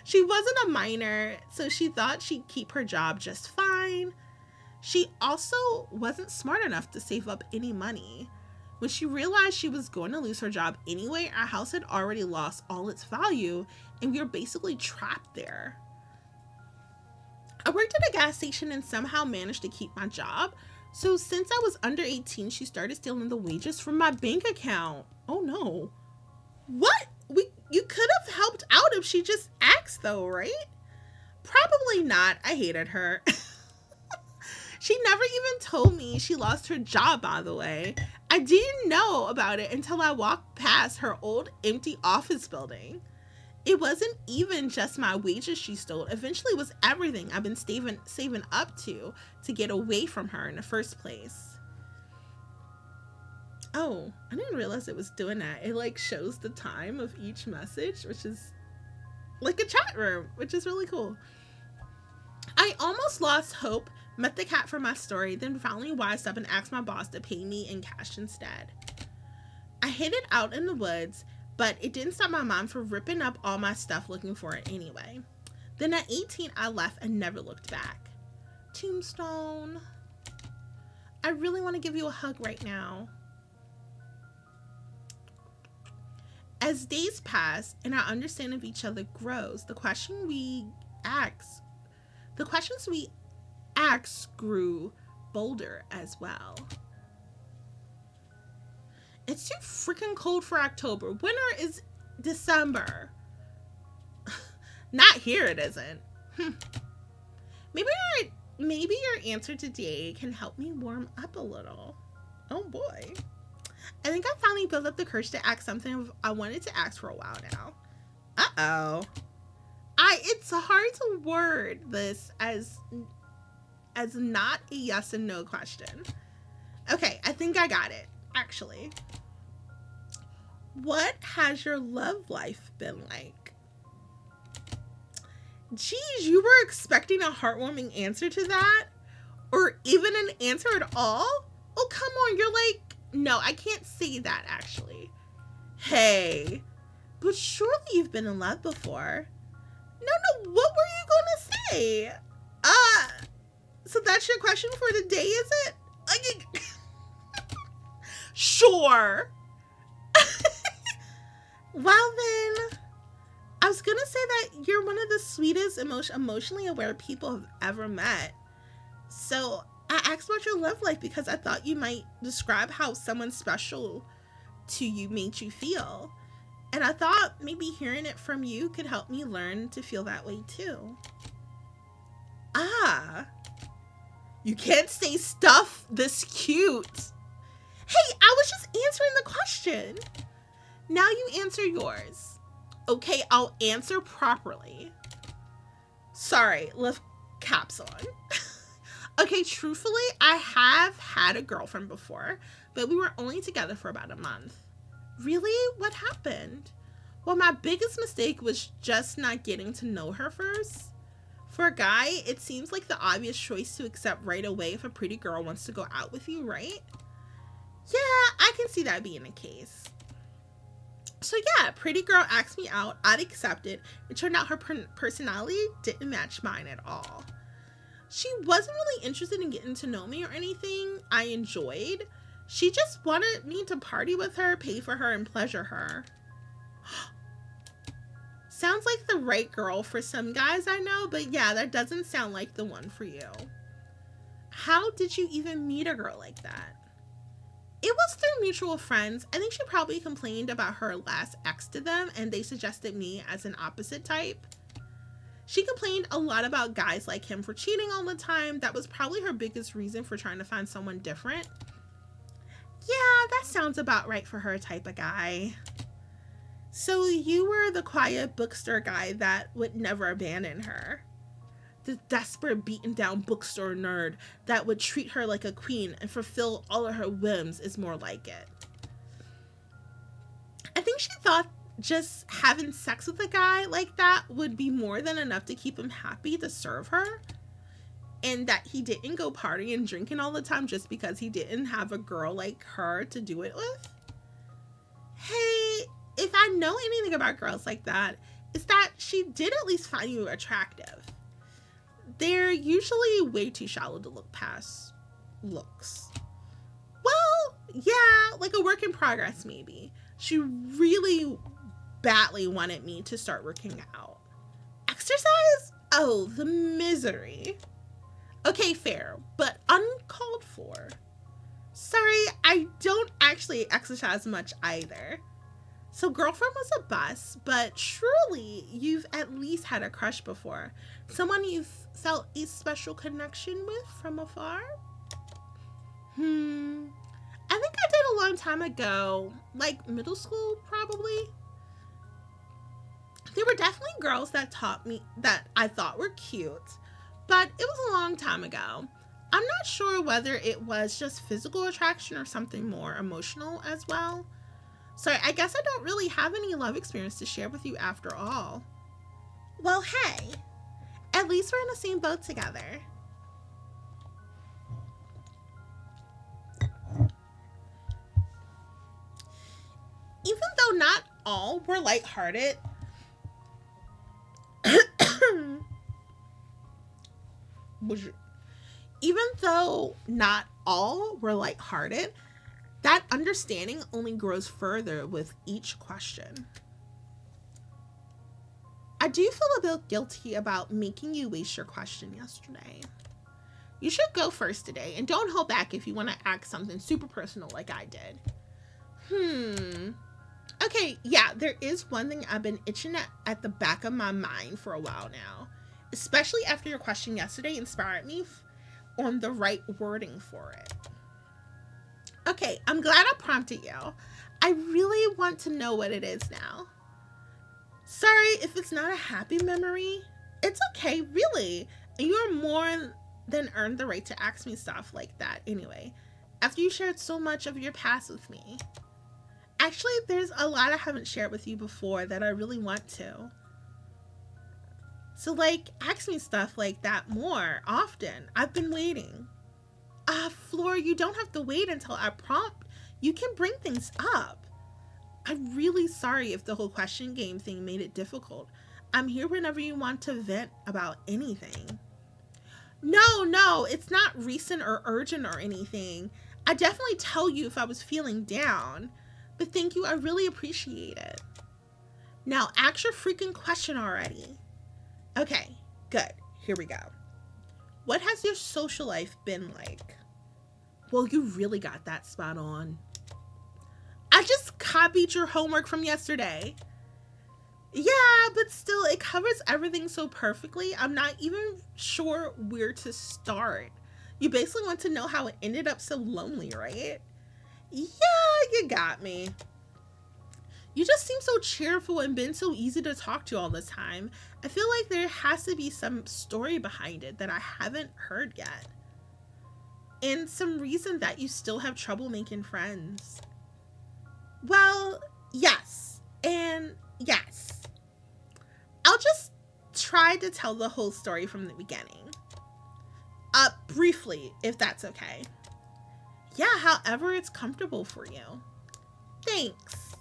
She wasn't a minor, so she thought she'd keep her job just fine. She also wasn't smart enough to save up any money. When she realized she was going to lose her job anyway, our house had already lost all its value, and we were basically trapped there. I worked at a gas station and somehow managed to keep my job. So since I was under 18, she started stealing the wages from my bank account. Oh no. What? You could have helped out if she just asked though, right? Probably not. I hated her. She never even told me she lost her job, by the way. I didn't know about it until I walked past her old empty office building. It wasn't even just my wages she stole. Eventually it was everything I've been saving up to get away from her in the first place. Oh, I didn't realize it was doing that. It like shows the time of each message, which is like a chat room, which is really cool. I almost lost hope, met the cat for my story, then finally wised up and asked my boss to pay me in cash instead. I hid it out in the woods, but it didn't stop my mom from ripping up all my stuff looking for it anyway. Then at 18, I left and never looked back. Tombstone. I really want to give you a hug right now. As days pass and our understanding of each other grows, the questions we ask grew bolder as well. It's too freaking cold for October. Winter is December. Not here, it isn't. Maybe your answer today can help me warm up a little. Oh boy. I think I finally built up the courage to ask something I wanted to ask for a while now. Uh-oh. It's hard to word this as not a yes and no question. Okay, I think I got it, actually. What has your love life been like? Geez, you were expecting a heartwarming answer to that? Or even an answer at all? Oh, come on, you're like, no, I can't say that, actually. Hey, but surely you've been in love before. No, what were you going to say? So that's your question for the day, is it? Sure. Well then, I was going to say that you're one of the sweetest, emotionally aware people I've ever met. So I asked about your love life because I thought you might describe how someone special to you made you feel. And I thought maybe hearing it from you could help me learn to feel that way too. You can't say stuff this cute. Hey, I was just answering the question. Now you answer yours. Okay, I'll answer properly. Sorry, left caps on. Okay, truthfully, I have had a girlfriend before, but we were only together for about a month. Really? What happened? Well, my biggest mistake was just not getting to know her first. For a guy, it seems like the obvious choice to accept right away if a pretty girl wants to go out with you, right? Yeah, I can see that being the case. So yeah, pretty girl asked me out, I'd accepted. It turned out her personality didn't match mine at all. She wasn't really interested in getting to know me or anything I enjoyed. She just wanted me to party with her, pay for her, and pleasure her. Sounds like the right girl for some guys I know, but yeah, that doesn't sound like the one for you. How did you even meet a girl like that? It was through mutual friends. I think she probably complained about her last ex to them, and they suggested me as an opposite type. She complained a lot about guys like him for cheating all the time. That was probably her biggest reason for trying to find someone different. Yeah, that sounds about right for her type of guy. So you were the quiet bookstore guy that would never abandon her. The desperate, beaten down bookstore nerd that would treat her like a queen and fulfill all of her whims is more like it. I think she thought just having sex with a guy like that would be more than enough to keep him happy to serve her. And that he didn't go partying and drinking all the time just because he didn't have a girl like her to do it with. Hey, if I know anything about girls like that, it's that she did at least find you attractive. They're usually way too shallow to look past looks. Well, Yeah, like a work in progress, maybe. She really badly wanted me to start working out. Exercise? Oh, the misery. Okay, fair, but uncalled for. Sorry, I don't actually exercise much either. So, girlfriend was a bus, but surely you've at least had a crush before. Someone you've felt a special connection with from afar? I think I did a long time ago, like middle school, probably. There were definitely girls that taught me that I thought were cute, but it was a long time ago. I'm not sure whether it was just physical attraction or something more emotional as well. So I guess I don't really have any love experience to share with you after all. Well, hey, at least we're in the same boat together. Even though not all were lighthearted, even though not all were lighthearted, that understanding only grows further with each question. I do feel a bit guilty about making you waste your question yesterday. You should go first today, and don't hold back if you want to ask something super personal like I did. Okay, yeah, there is one thing I've been itching at the back of my mind for a while now, especially after your question yesterday inspired me on the right wording for it. Okay, I'm glad I prompted you. I really want to know what it is now. Sorry if it's not a happy memory. It's okay, really. You're more than earned the right to ask me stuff like that anyway, after you shared so much of your past with me. Actually, there's a lot I haven't shared with you before that I really want to. So, like, ask me stuff like that more often. I've been waiting. Floor, you don't have to wait until I prompt. You can bring things up. I'm really sorry if the whole question game thing made it difficult. I'm here whenever you want to vent about anything. No, it's not recent or urgent or anything. I definitely tell you if I was feeling down. But thank you, I really appreciate it. Now, ask your freaking question already. Okay, good. Here we go. What has your social life been like? Well, you really got that spot on. I just copied your homework from yesterday. Yeah, but still, it covers everything so perfectly, I'm not even sure where to start. You basically want to know how it ended up so lonely, right? Yeah, you got me. You just seem so cheerful and been so easy to talk to all the time. I feel like there has to be some story behind it that I haven't heard yet. And some reason that you still have trouble making friends. Well, yes. And yes. I'll just try to tell the whole story from the beginning. Briefly, if that's okay. Yeah, however it's comfortable for you. Thanks.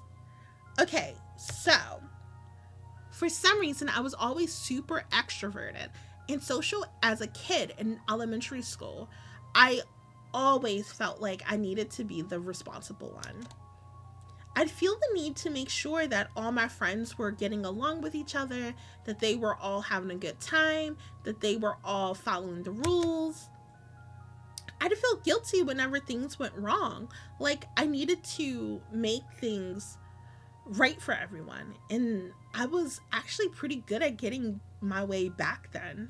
Okay, so for some reason, I was always super extroverted and social as a kid in elementary school. I always felt like I needed to be the responsible one. I'd feel the need to make sure that all my friends were getting along with each other, that they were all having a good time, that they were all following the rules. I'd feel guilty whenever things went wrong. Like I needed to make things right for everyone. And I was actually pretty good at getting my way back then.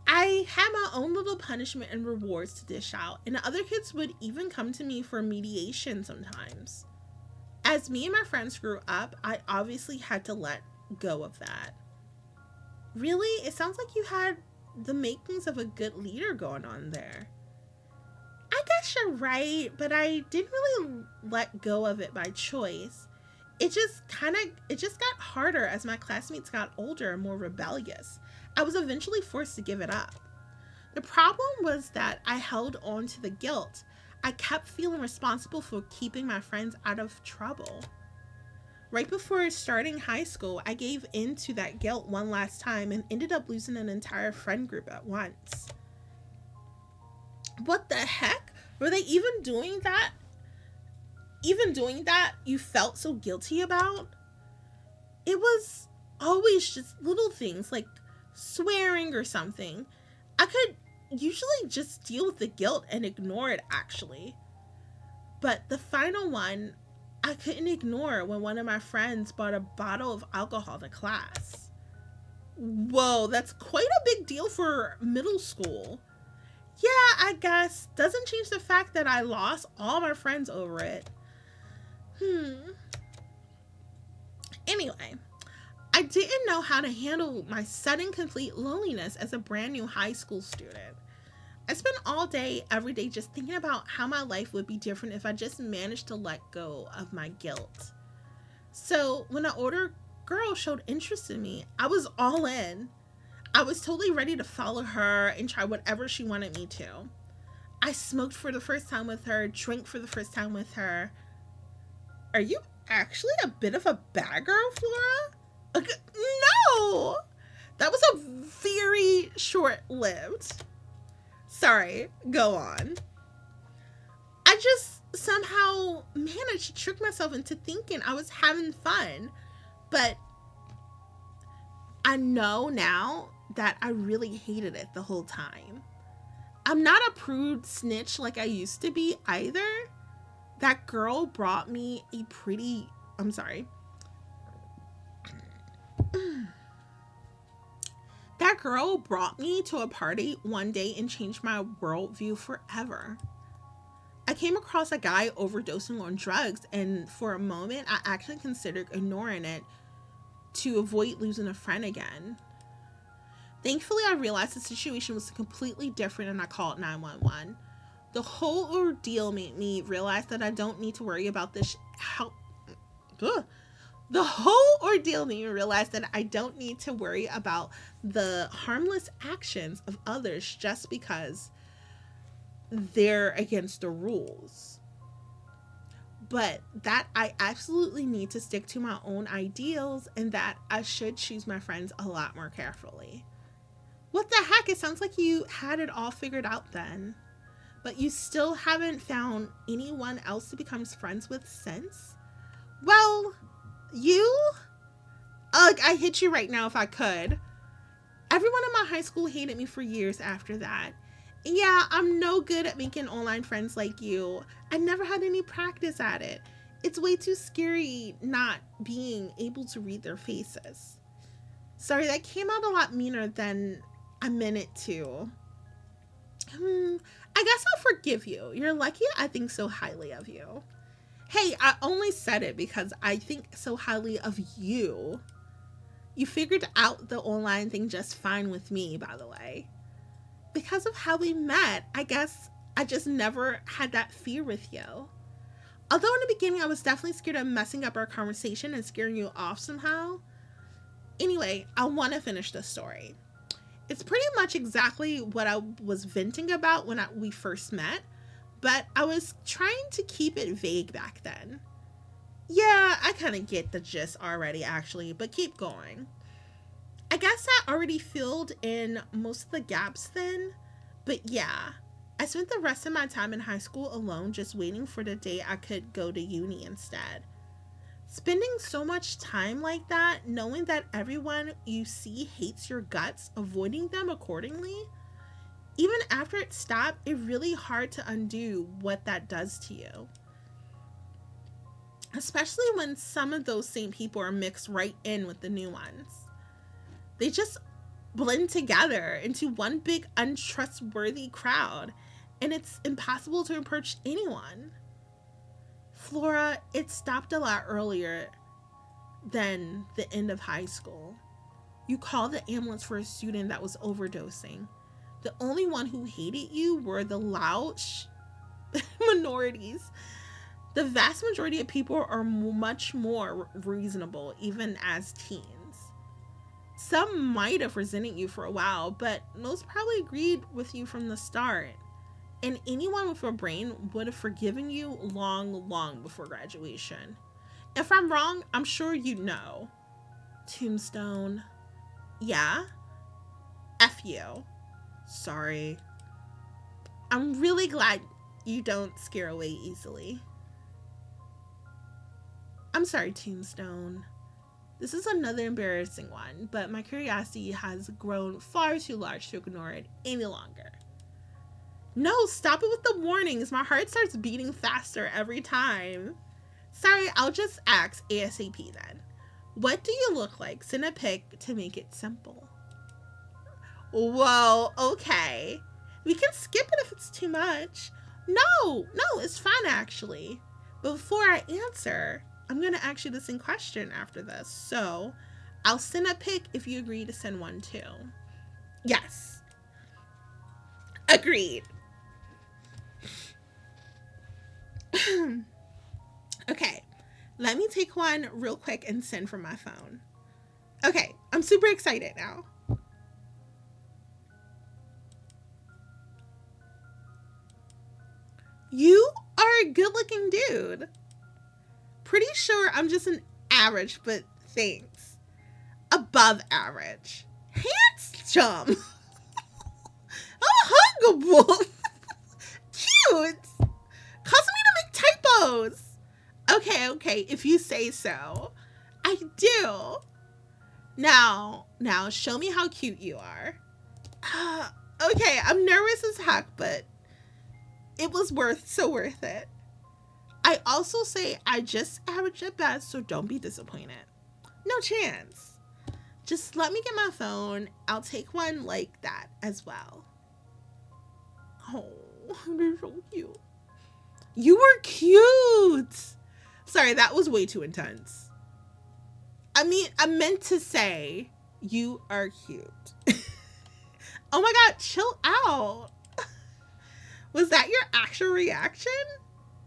I had my own little punishment and rewards to dish out, and other kids would even come to me for mediation sometimes. As me and my friends grew up, I obviously had to let go of that. Really? It sounds like you had the makings of a good leader going on there. I guess you're right, but I didn't really let go of it by choice. It just got harder as my classmates got older and more rebellious. I was eventually forced to give it up. The problem was that I held on to the guilt. I kept feeling responsible for keeping my friends out of trouble. Right before starting high school, I gave in to that guilt one last time and ended up losing an entire friend group at once. What the heck? Were they even doing that? Even doing that, you felt so guilty about? It was always just little things like swearing or something. I could usually just deal with the guilt and ignore it, actually. But the final one, I couldn't ignore when one of my friends brought a bottle of alcohol to class. Whoa, that's quite a big deal for middle school. Yeah, I guess. Doesn't change the fact that I lost all my friends over it. Anyway, I didn't know how to handle my sudden complete loneliness as a brand new high school student. I spent all day, every day, just thinking about how my life would be different if I just managed to let go of my guilt. So when an older girl showed interest in me, I was all in. I was totally ready to follow her and try whatever she wanted me to. I smoked for the first time with her, drank for the first time with her. Are you actually a bit of a bad girl, Flora? No! That was a very short-lived. Sorry, go on. I just somehow managed to trick myself into thinking I was having fun. But I know now that I really hated it the whole time. I'm not a prude snitch like I used to be either. That girl brought me a pretty... I'm sorry. That girl brought me to a party one day and changed my worldview forever. I came across a guy overdosing on drugs, and for a moment, I actually considered ignoring it to avoid losing a friend again. Thankfully, I realized the situation was completely different and I called 911. The whole ordeal made me realize that I don't need to worry about this. The whole ordeal made me realize that I don't need to worry about the harmless actions of others just because they're against the rules. But that I absolutely need to stick to my own ideals and that I should choose my friends a lot more carefully. What the heck? It sounds like you had it all figured out then. But you still haven't found anyone else to become friends with since? Well, you? Ugh, I hit you right now if I could. Everyone in my high school hated me for years after that. Yeah, I'm no good at making online friends like you. I never had any practice at it. It's way too scary not being able to read their faces. Sorry, that came out a lot meaner than I meant it to. I guess I'll forgive you. You're lucky I think so highly of you. Hey, I only said it because I think so highly of you. You figured out the online thing just fine with me, by the way. Because of how we met, I guess I just never had that fear with you. Although in the beginning I was definitely scared of messing up our conversation and scaring you off somehow. Anyway, I want to finish the story. It's pretty much exactly what I was venting about when we first met, but I was trying to keep it vague back then. Yeah, I kind of get the gist already, actually, but keep going. I guess I already filled in most of the gaps then, but yeah, I spent the rest of my time in high school alone just waiting for the day I could go to uni instead. Spending so much time like that, knowing that everyone you see hates your guts, avoiding them accordingly, even after it stopped, it's really hard to undo what that does to you. Especially when some of those same people are mixed right in with the new ones. They just blend together into one big untrustworthy crowd, and it's impossible to approach anyone. Flora, it stopped a lot earlier than the end of high school. You called the ambulance for a student that was overdosing. The only one who hated you were the loud minorities. The vast majority of people are much more reasonable, even as teens. Some might have resented you for a while, but most probably agreed with you from the start. And anyone with a brain would have forgiven you long, long before graduation. If I'm wrong, I'm sure you know. Tombstone. Yeah? F you. Sorry. I'm really glad You don't scare away easily. I'm sorry, Tombstone. This is another embarrassing one, but my curiosity has grown far too large to ignore it any longer. No, stop it with the warnings. My heart starts beating faster every time. Sorry, I'll just ask ASAP then. What do you look like? Send a pic to make it simple. Whoa, okay. We can skip it if it's too much. No, it's fine actually. But before I answer, I'm going to ask you the same question after this. So I'll send a pic if you agree to send one too. Yes. Agreed. Okay, let me take one real quick and send from my phone. Okay, I'm super excited now. You are a good looking dude. Pretty sure I'm just an average, but thanks. Above average. Handsome. I'm huggable. Cute. Causing me to make typos. Okay, if you say so. I do. Now, show me how cute you are. Okay, I'm nervous as heck, but it was so worth it. I also say I just average at best, so don't be disappointed. No chance. Just let me get my phone. I'll take one like that as well. Oh, they're so cute. You were cute. Sorry, that was way too intense. I mean, I meant to say you are cute. Oh my God, chill out. Was that your actual reaction?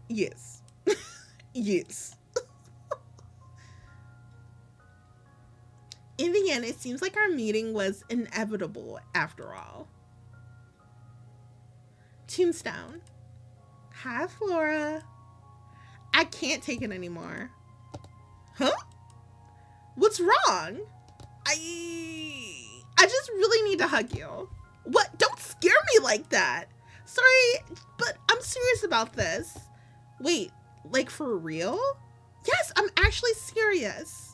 Yes. Yes. In the end, it seems like our meeting was inevitable after all. Tombstone. Hi, Flora. I can't take it anymore. Huh? What's wrong? I just really need to hug you. What? Don't scare me like that. Sorry, but I'm serious about this. Wait, like for real? Yes, I'm actually serious.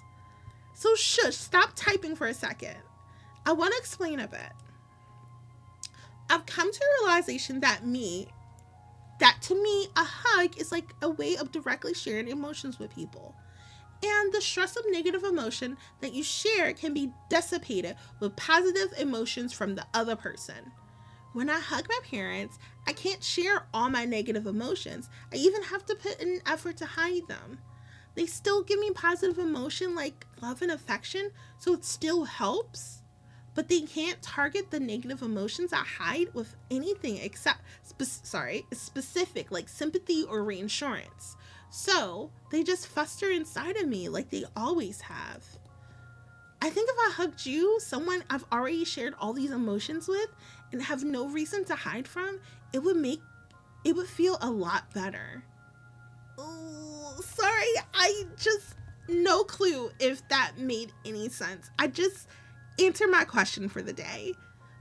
So shush, stop typing for a second. I want to explain a bit. I've come to a realization that to me, a hug is like a way of directly sharing emotions with people. And the stress of negative emotion that you share can be dissipated with positive emotions from the other person. When I hug my parents, I can't share all my negative emotions. I even have to put in an effort to hide them. They still give me positive emotion like love and affection, so it still helps. But they can't target the negative emotions I hide with anything except specific like sympathy or reassurance. So they just fester inside of me like they always have. I think if I hugged you, someone I've already shared all these emotions with and have no reason to hide from, it would feel a lot better. Oh, sorry, I just no clue if that made any sense. I just answer my question for the day.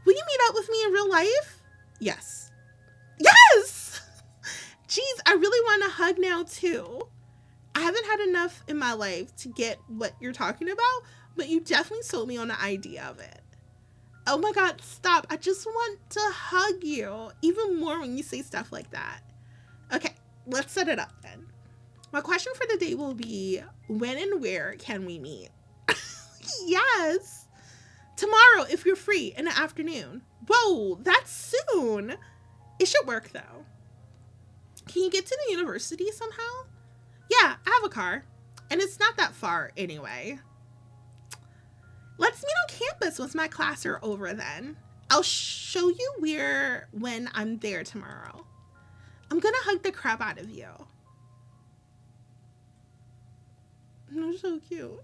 Will you meet up with me in real life? Yes. Yes! Jeez, I really want a hug now too. I haven't had enough in my life to get what you're talking about, but you definitely sold me on the idea of it. Oh my God, stop. I just want to hug you, even more when you say stuff like that. Okay, let's set it up then. My question for the day will be, when and where can we meet? Yes. Tomorrow, if you're free, in the afternoon. Whoa, that's soon. It should work though. Can you get to the university somehow? Yeah, I have a car. And it's not that far anyway. Let's meet on campus once my class are over then. I'll show you where when I'm there tomorrow. I'm gonna hug the crap out of you. You're so cute.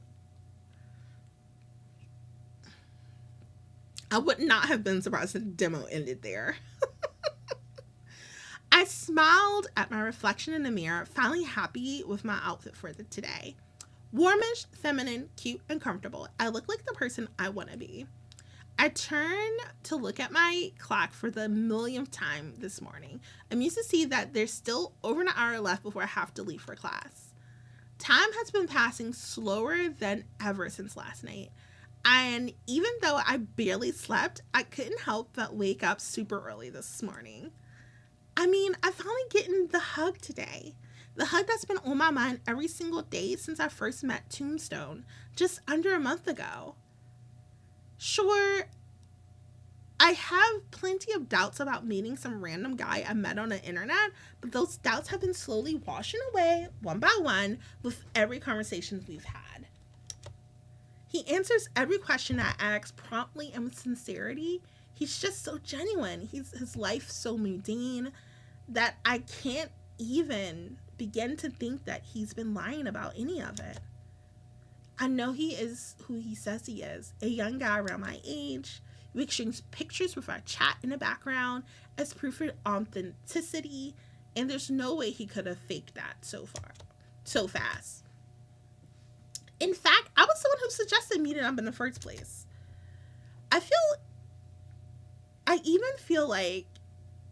I would not have been surprised if the demo ended there. I smiled at my reflection in the mirror, finally happy with my outfit for today. Warmish, feminine, cute, and comfortable. I look like the person I want to be. I turned to look at my clock for the millionth time this morning. I'm used to see that there's still over an hour left before I have to leave for class. Time has been passing slower than ever since last night. And even though I barely slept, I couldn't help but wake up super early this morning. I mean, I finally getting the hug today. The hug that's been on my mind every single day since I first met Tombstone, just under a month ago. Sure, I have plenty of doubts about meeting some random guy I met on the internet, but those doubts have been slowly washing away one by one with every conversation we've had. He answers every question I ask promptly and with sincerity. He's just so genuine. His life so mundane that I can't even begin to think that he's been lying about any of it. I know he is who he says he is, a young guy around my age. We exchange pictures with our chat in the background as proof of authenticity, and there's no way he could have faked that so fast. In fact, I was the one who suggested meeting up in the first place. I even feel like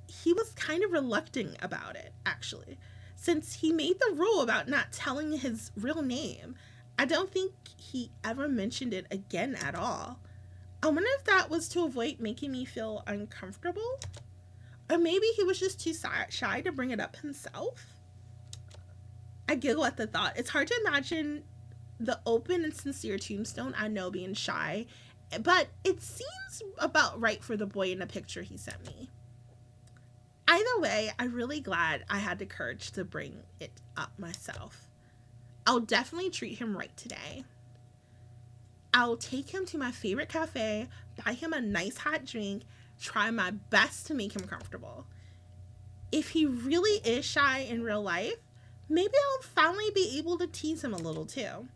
he was kind of reluctant about it, actually, since he made the rule about not telling his real name. I don't think he ever mentioned it again at all. I wonder if that was to avoid making me feel uncomfortable, or maybe he was just too shy to bring it up himself. I giggle at the thought. It's hard to imagine the open and sincere Tombstone I know being shy, but it seems about right for the boy in the picture he sent me. Either way, I'm really glad I had the courage to bring it up myself. I'll definitely treat him right today. I'll take him to my favorite cafe, buy him a nice hot drink, try my best to make him comfortable. If he really is shy in real life, maybe I'll finally be able to tease him a little too.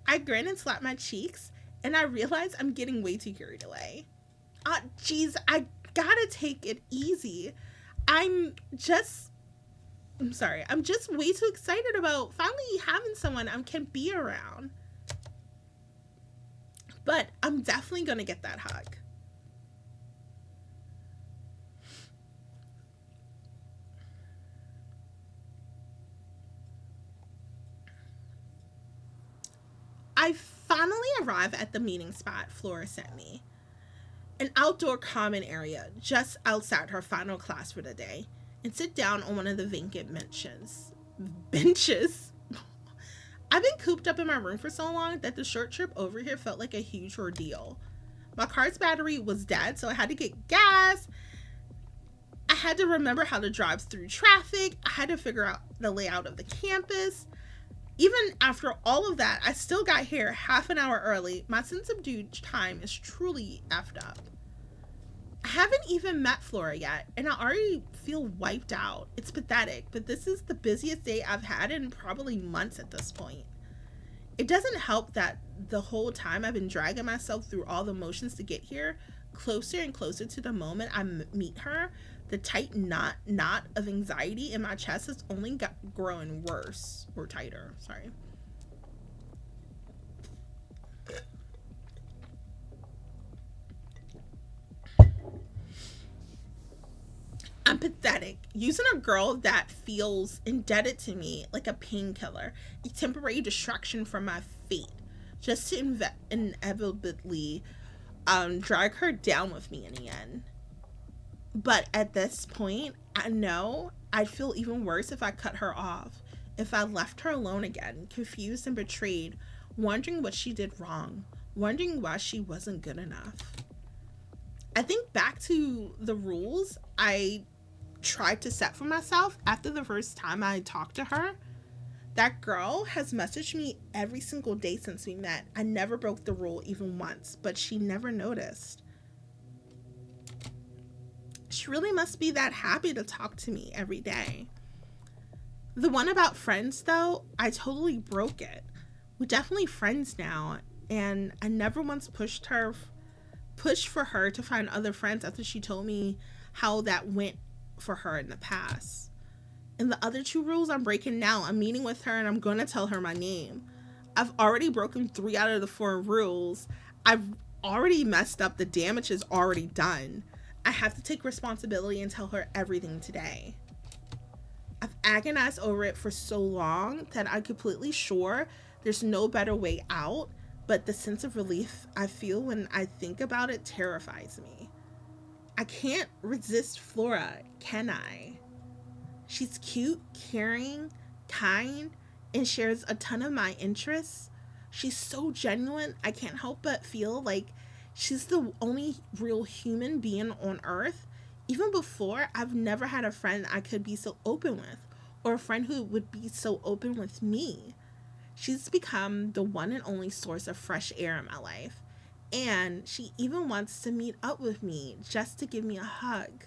I grin and slap my cheeks, and I realize I'm getting way too carried away. Geez, I gotta take it easy. I'm just way too excited about finally having someone I can be around. But I'm definitely gonna get that hug. I finally arrive at the meeting spot Flora sent me. An outdoor common area just outside her final class for the day, and sit down on one of the vacant benches. I've been cooped up in my room for so long that the short trip over here felt like a huge ordeal. My car's battery was dead, so I had to get gas. I had to remember how to drive through traffic. I had to figure out the layout of the campus. Even after all of that, I still got here half an hour early. My sense of due time is truly effed up. I haven't even met Flora yet, and I already feel wiped out. It's pathetic, but this is the busiest day I've had in probably months at this point. It doesn't help that the whole time I've been dragging myself through all the motions to get here, closer and closer to the moment I meet her. The tight knot of anxiety in my chest has only growing worse, or tighter, sorry. I'm pathetic, using a girl that feels indebted to me like a painkiller, a temporary distraction from my fate, just to inevitably drag her down with me in the end. But at this point, I know I'd feel even worse if I cut her off, if I left her alone again, confused and betrayed, wondering what she did wrong, wondering why she wasn't good enough. I think back to the rules I tried to set for myself after the first time I talked to her. That girl has messaged me every single day since we met. I never broke the rule even once, but she never noticed. She really must be that happy to talk to me every day. The one about friends, though, I totally broke it. We're definitely friends now, and I never once pushed for her to find other friends after she told me how that went for her in the past. And the other two rules I'm breaking now, I'm meeting with her and I'm going to tell her my name. I've already broken 3 out of the 4 rules. I've already messed up. The damage is already done. I have to take responsibility and tell her everything today. I've agonized over it for so long that I'm completely sure there's no better way out, but the sense of relief I feel when I think about it terrifies me. I can't resist Flora, can I? She's cute, caring, kind, and shares a ton of my interests. She's so genuine, I can't help but feel like she's the only real human being on earth. Even before, I've never had a friend I could be so open with, or a friend who would be so open with me. She's become the one and only source of fresh air in my life. And she even wants to meet up with me just to give me a hug.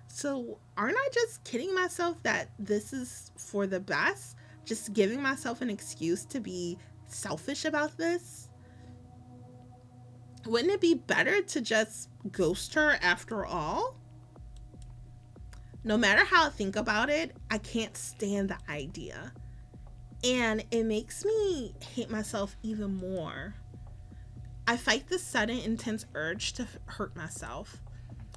So, aren't I just kidding myself that this is for the best? Just giving myself an excuse to be selfish about this? Wouldn't it be better to just ghost her after all? No matter how I think about it, I can't stand the idea. And it makes me hate myself even more. I fight this sudden, intense urge to hurt myself.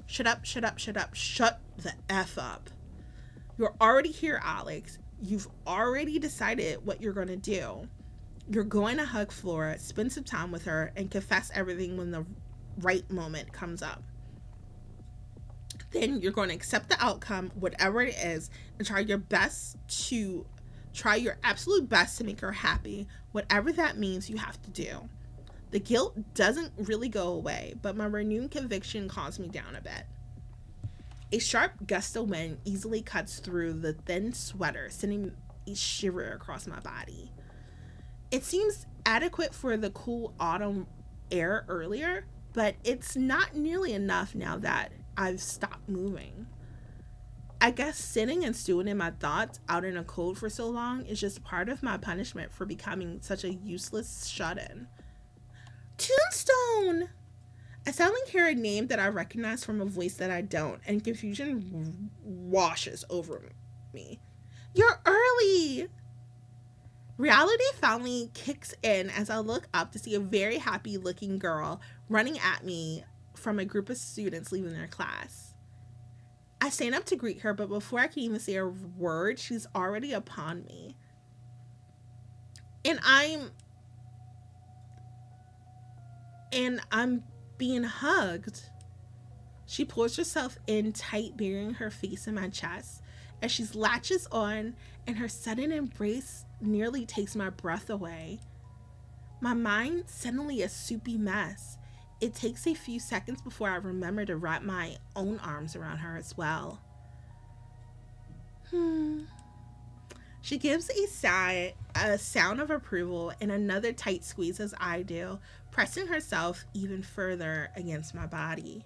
Shut up, shut up, shut up, shut the F up. You're already here, Alex. You've already decided what you're going to do. You're going to hug Flora, spend some time with her, and confess everything when the right moment comes up. Then you're going to accept the outcome, whatever it is, and try your absolute best to make her happy, whatever that means you have to do. The guilt doesn't really go away, but my renewed conviction calms me down a bit. A sharp gust of wind easily cuts through the thin sweater, sending a shiver across my body. It seems adequate for the cool autumn air earlier, but it's not nearly enough now that I've stopped moving. I guess sitting and stewing in my thoughts out in the cold for so long is just part of my punishment for becoming such a useless shut-in. Tombstone! I suddenly hear a name that I recognize from a voice that I don't, and confusion washes over me. You're early! Reality finally kicks in as I look up to see a very happy looking girl running at me from a group of students leaving their class. I stand up to greet her, but before I can even say a word, she's already upon me. And I'm being hugged. She pulls herself in tight, burying her face in my chest as she latches on, and her sudden embrace nearly takes my breath away. My mind suddenly a soupy mess. It takes a few seconds before I remember to wrap my own arms around her as well. She gives a sigh, a sound of approval, and another tight squeeze as I do, pressing herself even further against my body.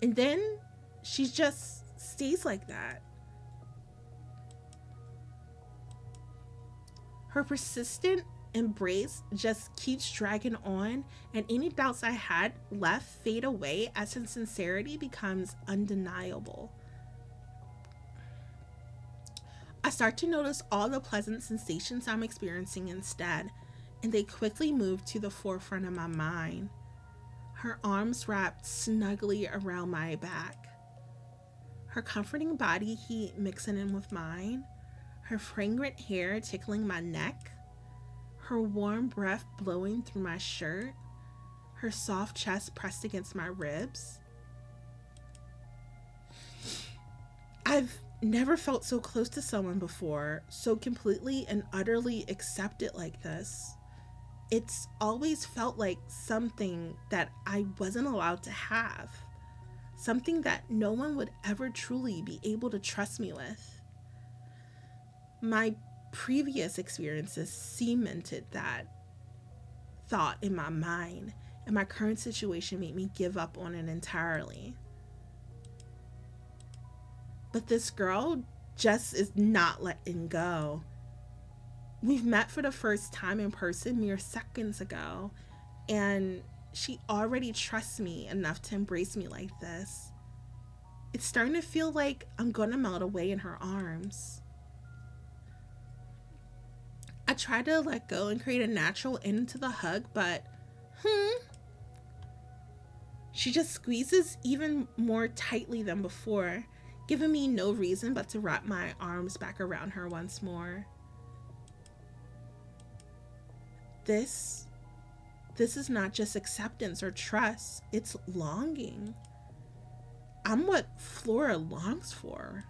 And then she just stays like that. Her persistent embrace just keeps dragging on, and any doubts I had left fade away as her sincerity becomes undeniable. I start to notice all the pleasant sensations I'm experiencing instead, and they quickly move to the forefront of my mind. Her arms wrapped snugly around my back, her comforting body heat mixing in with mine, her fragrant hair tickling my neck, her warm breath blowing through my shirt, her soft chest pressed against my ribs. I've never felt so close to someone before, so completely and utterly accepted like this. It's always felt like something that I wasn't allowed to have, something that no one would ever truly be able to trust me with. My previous experiences cemented that thought in my mind, and my current situation made me give up on it entirely. But this girl just is not letting go. We've met for the first time in person mere seconds ago, and she already trusts me enough to embrace me like this. It's starting to feel like I'm gonna melt away in her arms. I try to let go and create a natural end to the hug, but She just squeezes even more tightly than before, giving me no reason but to wrap my arms back around her once more. This is not just acceptance or trust, it's longing. I'm what Flora longs for.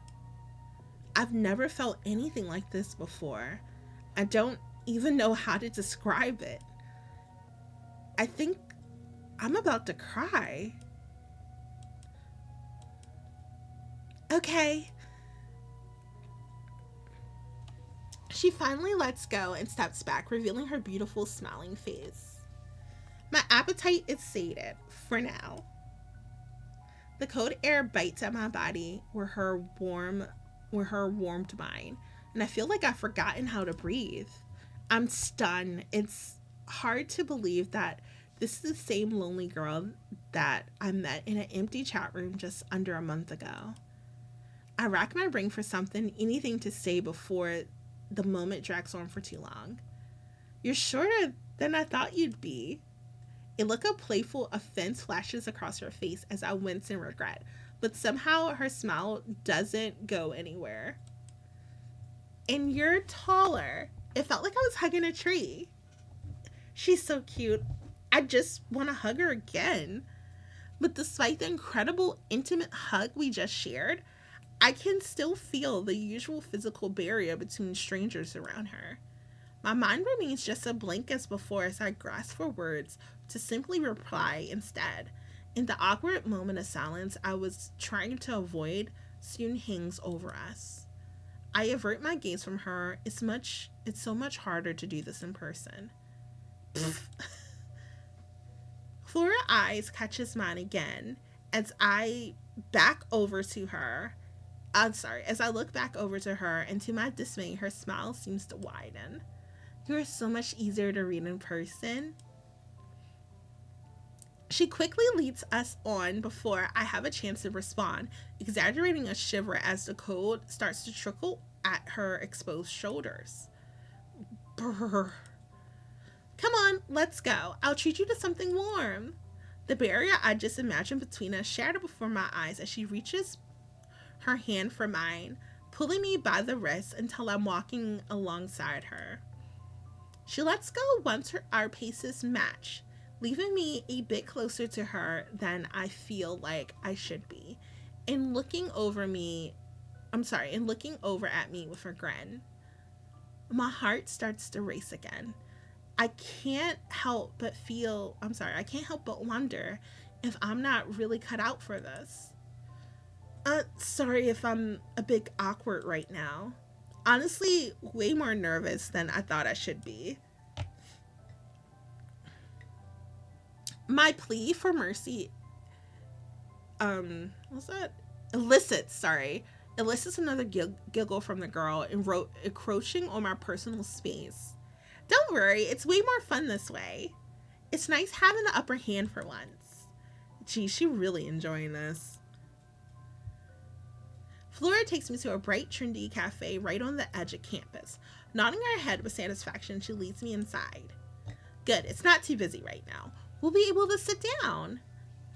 I've never felt anything like this before. I don't even know how to describe it. I think I'm about to cry. Okay. She finally lets go and steps back, revealing her beautiful smiling face. My appetite is sated, for now. The cold air bites at my body where her warmed mine, and I feel like I've forgotten how to breathe. I'm stunned. It's hard to believe that this is the same lonely girl that I met in an empty chat room just under a month ago. I rack my brain for anything to say before the moment drags on for too long. You're shorter than I thought you'd be. A look of playful offense flashes across her face as I wince in regret, but somehow her smile doesn't go anywhere. And you're taller. It felt like I was hugging a tree. She's so cute. I just want to hug her again. But despite the incredible intimate hug we just shared, I can still feel the usual physical barrier between strangers around her. My mind remains just as blank as before as I grasp for words to simply reply instead. In the awkward moment of silence I was trying to avoid soon hangs over us. I avert my gaze from her. It's so much harder to do this in person. Flora's eyes catches mine again as I look back over to her, and to my dismay, her smile seems to widen. You're so much easier to read in person. She quickly leads us on before I have a chance to respond, exaggerating a shiver as the cold starts to trickle at her exposed shoulders. Brr. Come on, let's go. I'll treat you to something warm. The barrier I just imagined between us shattered before my eyes as she reaches her hand for mine, pulling me by the wrist until I'm walking alongside her. She lets go once our paces match, leaving me a bit closer to her than I feel like I should be, and looking over at me with a grin. My heart starts to race again. I can't help but wonder if I'm not really cut out for this. Sorry if I'm a bit awkward right now. Honestly, way more nervous than I thought I should be. My plea for mercy, elicits another giggle from the girl encroaching on my personal space. Don't worry, it's way more fun this way. It's nice having the upper hand for once. Gee, she really enjoying this. Flora takes me to a bright, trendy cafe right on the edge of campus. Nodding her head with satisfaction, she leads me inside. Good, it's not too busy right now. We'll be able to sit down.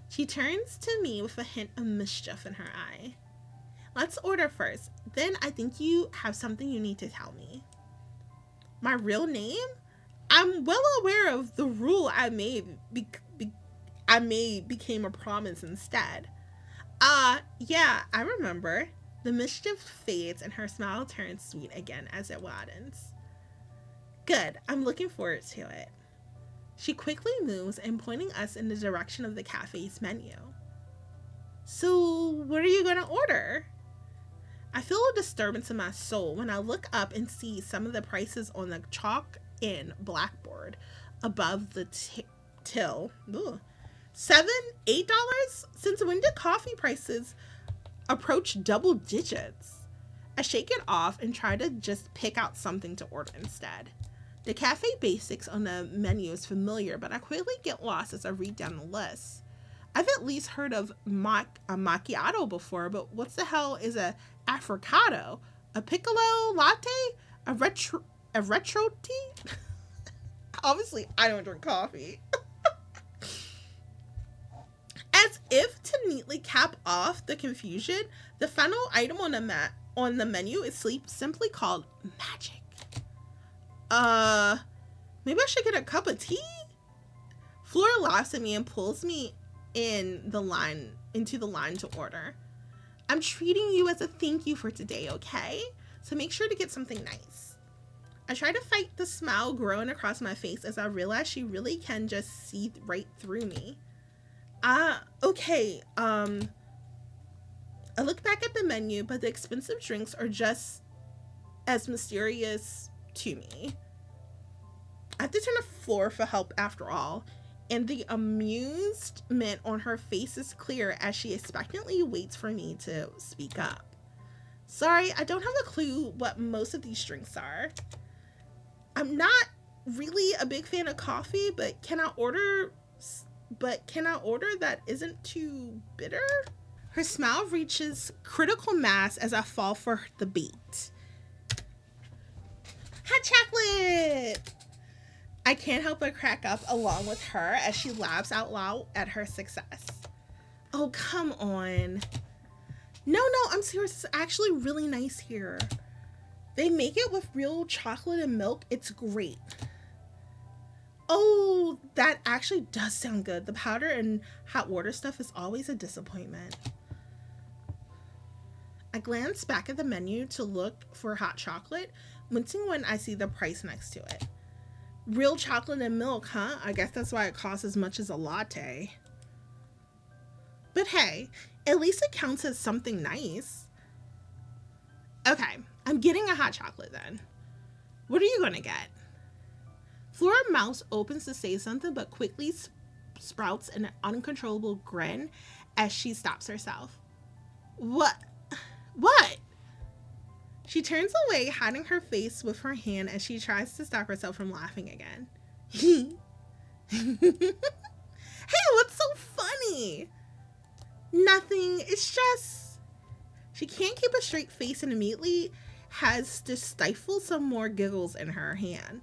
She turns to me with a hint of mischief in her eye. Let's order first. Then I think you have something you need to tell me. My real name? I'm well aware of the rule I made became a promise instead. Yeah, I remember. The mischief fades and her smile turns sweet again as it widens. Good, I'm looking forward to it. She quickly moves and pointing us in the direction of the cafe's menu. So, what are you going to order? I feel a disturbance in my soul when I look up and see some of the prices on the chalk-in blackboard above the till. $7, $8? Since when did coffee prices approach double digits? I shake it off and try to just pick out something to order instead. The cafe basics on the menu is familiar, but I quickly get lost as I read down the list. I've at least heard of a macchiato before, but what the hell is a affogato? A piccolo latte? A retro tea? Obviously, I don't drink coffee. As to neatly cap off the confusion, the final item on the menu is simply called magic. Maybe I should get a cup of tea? Flora laughs at me and pulls me into the line to order. I'm treating you as a thank you for today, okay? So make sure to get something nice. I try to fight the smile growing across my face as I realize she really can just see right through me. Okay, I look back at the menu, but the expensive drinks are just as mysterious to me. I have to turn to Flora for help after all, and the amusement on her face is clear as she expectantly waits for me to speak up. Sorry, I don't have a clue what most of these drinks are. I'm not really a big fan of coffee, but can I order that isn't too bitter? Her smile reaches critical mass as I fall for the bait. Hot chocolate! I can't help but crack up along with her as she laughs out loud at her success. Oh, come on. No, I'm serious. It's actually really nice here. They make it with real chocolate and milk. It's great. Oh, that actually does sound good. The powder and hot water stuff is always a disappointment. I glance back at the menu to look for hot chocolate, wincing when I see the price next to it. Real chocolate and milk, huh? I guess that's why it costs as much as a latte. But hey, at least it counts as something nice. Okay, I'm getting a hot chocolate then. What are you gonna get? Flora's mouth opens to say something, but quickly sprouts an uncontrollable grin as she stops herself. What? She turns away, hiding her face with her hand as she tries to stop herself from laughing again. Hey, what's so funny? Nothing. It's just... She can't keep a straight face and immediately has to stifle some more giggles in her hand.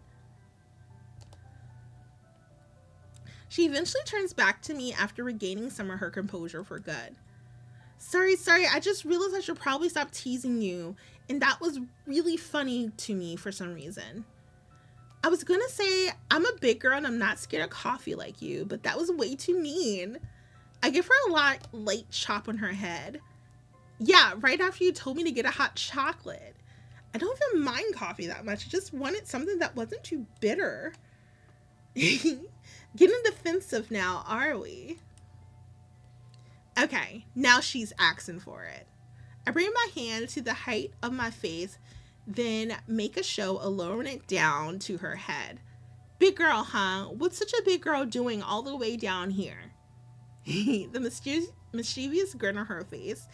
She eventually turns back to me after regaining some of her composure for good. Sorry, I just realized I should probably stop teasing you, and that was really funny to me for some reason. I was gonna say, I'm a big girl and I'm not scared of coffee like you, but that was way too mean. I give her a light chop on her head. Yeah, right after you told me to get a hot chocolate. I don't even mind coffee that much, I just wanted something that wasn't too bitter. Getting defensive now, are we? Okay, now she's asking for it. I bring my hand to the height of my face, then make a show of lowering it down to her head. Big girl, huh? What's such a big girl doing all the way down here? The mischievous grin on her face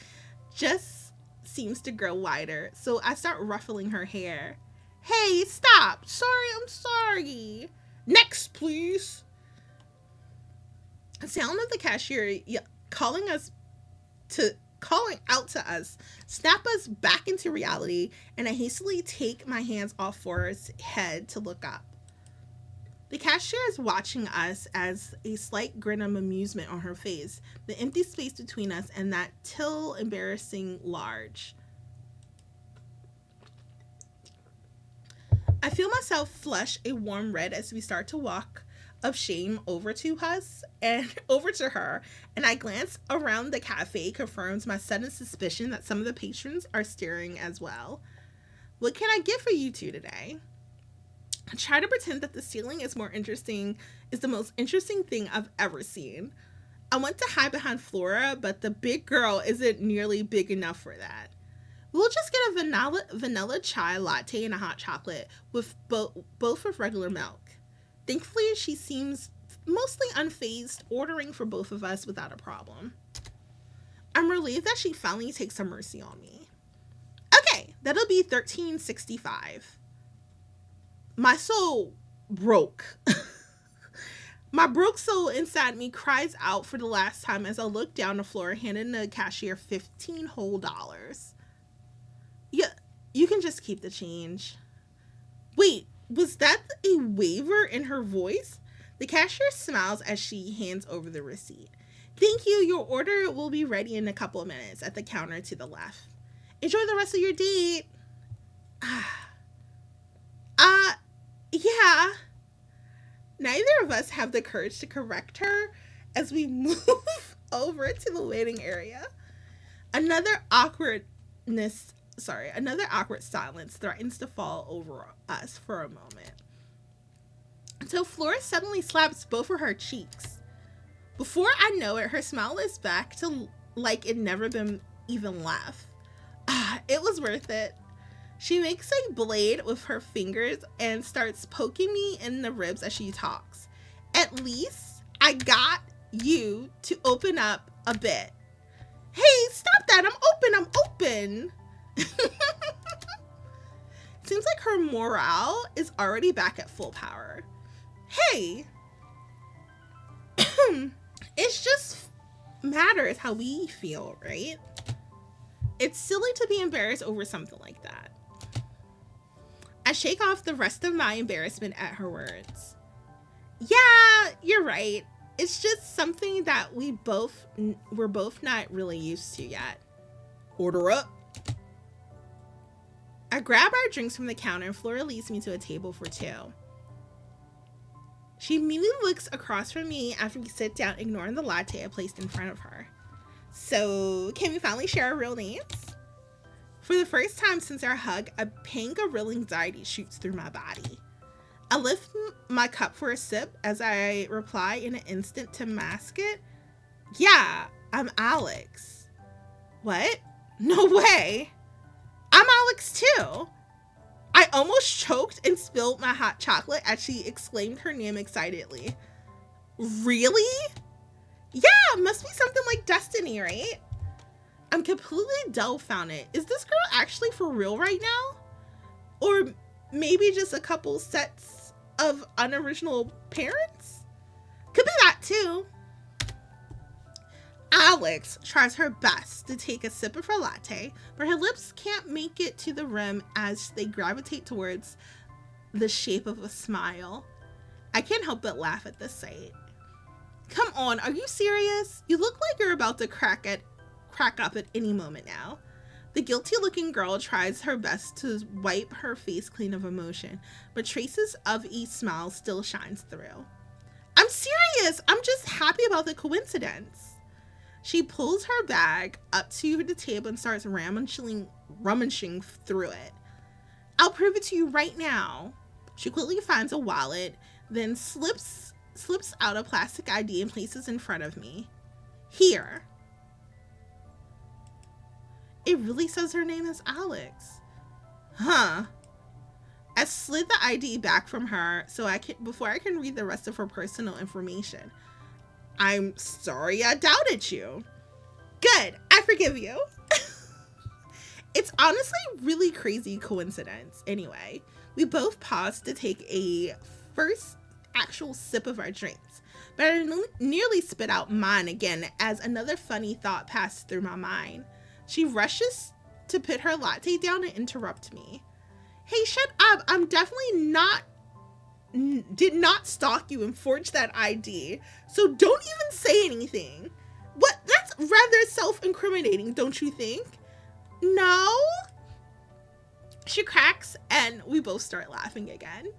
just seems to grow wider, so I start ruffling her hair. Hey, stop! I'm sorry. Next, please. The sound of the cashier calling out to us snap us back into reality, and I hastily take my hands off Flora's head to look up. The cashier is watching us as a slight grin of amusement on her face, the empty space between us and that till embarrassing large. I feel myself flush a warm red as we start to walk of shame over to her, and I glance around the cafe confirms my sudden suspicion that some of the patrons are staring as well. What can I get for you two today? I try to pretend that the ceiling is the most interesting thing I've ever seen. I want to hide behind Flora, but the big girl isn't nearly big enough for that. We'll just get a vanilla chai latte and a hot chocolate with both with regular milk. Thankfully, she seems mostly unfazed, ordering for both of us without a problem. I'm relieved that she finally takes some mercy on me. Okay, that'll be $13.65. My soul broke. My broke soul inside me cries out for the last time as I look down the floor, handing the cashier $15 whole. Yeah, you can just keep the change. Wait, was that a waver in her voice? The cashier smiles as she hands over the receipt. Thank you. Your order will be ready in a couple of minutes at the counter to the left. Enjoy the rest of your date. Yeah. Neither of us have the courage to correct her as we move over to the waiting area. Another awkward silence threatens to fall over us for a moment. Until Flora suddenly slaps both of her cheeks. Before I know it, her smile is back to like it never been even left. It was worth it. She makes a blade with her fingers and starts poking me in the ribs as she talks. At least I got you to open up a bit. Hey, stop that. I'm open. Seems like her morale is already back at full power. Hey. It's just matters how we feel, right? It's silly to be embarrassed over something like that. I shake off the rest of my embarrassment at her words. Yeah, you're right. It's just something that we're both not really used to yet. Order up. I grab our drinks from the counter and Flora leads me to a table for two. She immediately looks across from me after we sit down, ignoring the latte I placed in front of her. So, can we finally share our real names? For the first time since our hug, a pang of real anxiety shoots through my body. I lift my cup for a sip as I reply in an instant to mask it. Yeah, I'm Alex. What? No way. I'm Alex too. I almost choked and spilled my hot chocolate as she exclaimed her name excitedly. Really? Yeah, must be something like destiny, right? I'm completely dumbfounded. Is this girl actually for real right now? Or maybe just a couple sets of unoriginal parents? Could be that too. Alex tries her best to take a sip of her latte, but her lips can't make it to the rim as they gravitate towards the shape of a smile. I can't help but laugh at this sight. Come on, are you serious? You look like you're about to crack up at any moment now. The guilty-looking girl tries her best to wipe her face clean of emotion, but traces of a smile still shines through. I'm serious. I'm just happy about the coincidence. She pulls her bag up to the table and starts rummaging through it. I'll prove it to you right now. She quickly finds a wallet, then slips out a plastic ID and places in front of me. Here. It really says her name is Alex. Huh. I slid the ID back from her before I can read the rest of her personal information. I'm sorry I doubted you. Good, I forgive you. It's honestly really crazy coincidence. Anyway, we both paused to take a first actual sip of our drinks, but I nearly spit out mine again as another funny thought passed through my mind. She rushes to put her latte down and interrupt me. Hey, shut up. I'm definitely did not stalk you and forge that ID, so don't even say anything. What? That's rather self-incriminating, don't you think? No? She cracks and we both start laughing again.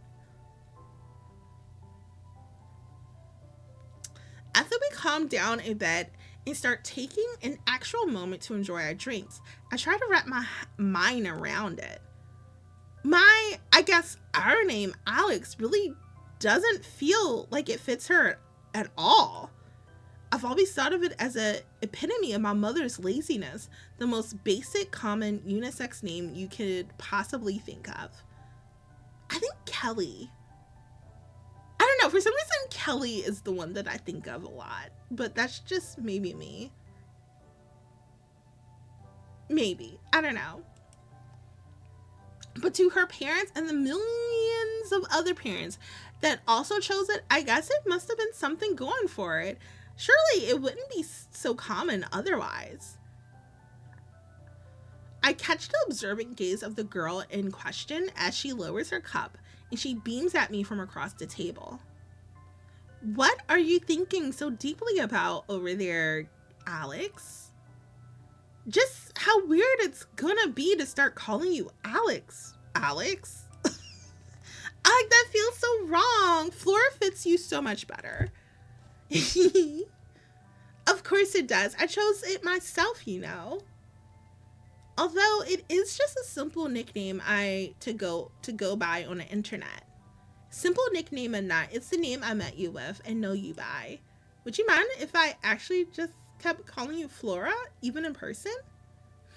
After we calm down a bit and start taking an actual moment to enjoy our drinks, I try to wrap my mind around it. Our name, Alex, really doesn't feel like it fits her at all. I've always thought of it as an epitome of my mother's laziness, the most basic, common, unisex name you could possibly think of. I think Kelly. I don't know, for some reason Kelly is the one that I think of a lot, but that's just maybe me. Maybe. I don't know. But to her parents and the millions of other parents that also chose it, I guess it must have been something going for it. Surely it wouldn't be so common otherwise. I catch the observant gaze of the girl in question as she lowers her cup and she beams at me from across the table. What are you thinking so deeply about over there, Alex? Just how weird it's gonna be to start calling you Alex. Alex? Like, that feels so wrong. Flora fits you so much better. Of course it does. I chose it myself, you know. Although it is just a simple nickname to go by on the internet. Simple nickname or not, it's the name I met you with and know you by. Would you mind if I actually just kept calling you Flora, even in person?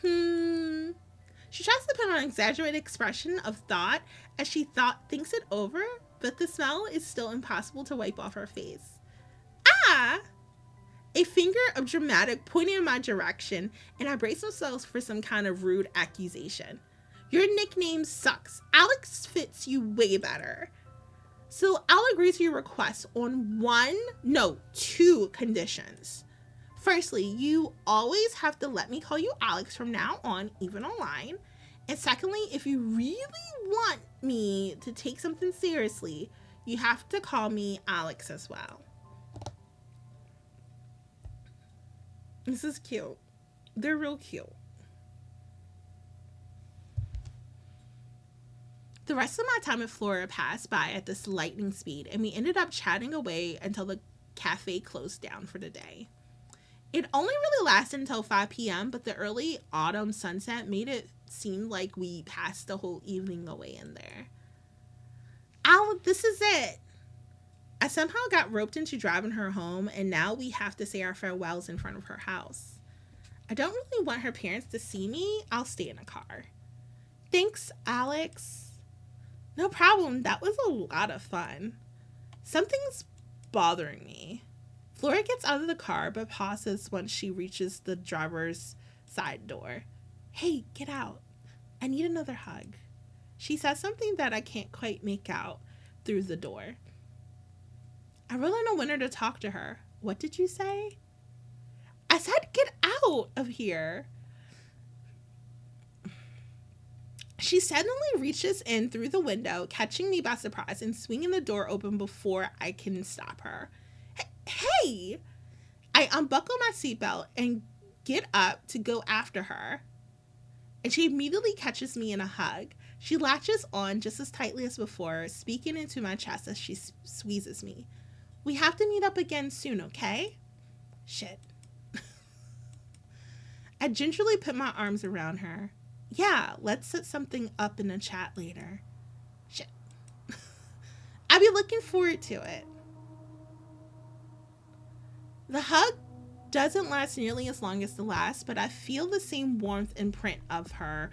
She tries to put on an exaggerated expression of thought as she thinks it over, but the smile is still impossible to wipe off her face. Ah! A finger of dramatic pointing in my direction, and I brace myself for some kind of rude accusation. Your nickname sucks. Alex fits you way better. So I'll agree to your request on two conditions. Firstly, you always have to let me call you Alex from now on, even online. And secondly, if you really want me to take something seriously, you have to call me Alex as well. This is cute. They're real cute. The rest of my time at Flora passed by at this lightning speed, and we ended up chatting away until the cafe closed down for the day. It only really lasted until 5 p.m., but the early autumn sunset made it seem like we passed the whole evening away in there. This is it. I somehow got roped into driving her home, and now we have to say our farewells in front of her house. I don't really want her parents to see me. I'll stay in a car. Thanks, Alex. No problem. That was a lot of fun. Something's bothering me. Flora gets out of the car, but pauses once she reaches the driver's side door. Hey, get out. I need another hug. She says something that I can't quite make out through the door. I really don't want her to talk to her. What did you say? I said get out of here. She suddenly reaches in through the window, catching me by surprise and swinging the door open before I can stop her. Hey! I unbuckle my seatbelt and get up to go after her. And she immediately catches me in a hug. She latches on just as tightly as before, speaking into my chest as she squeezes me. We have to meet up again soon, okay? Shit. I gingerly put my arms around her. Yeah, let's set something up in a chat later. Shit. I'll be looking forward to it. The hug doesn't last nearly as long as the last, but I feel the same warmth and print of her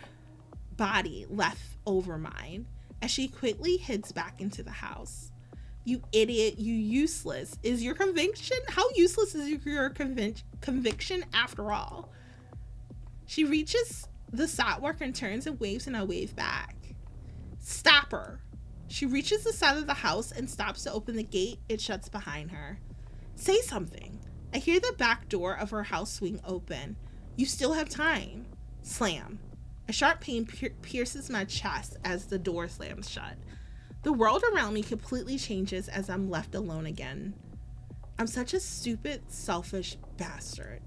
body left over mine as she quickly heads back into the house. You idiot, you useless. Is your conviction? How useless is your conviction after all? She reaches the sidewalk and turns and waves, and I wave back. Stop her. She reaches the side of the house and stops to open the gate. It shuts behind her. Say something. I hear the back door of her house swing open. You still have time. Slam. A sharp pain pierces my chest as the door slams shut. The world around me completely changes as I'm left alone again. I'm such a stupid, selfish bastard.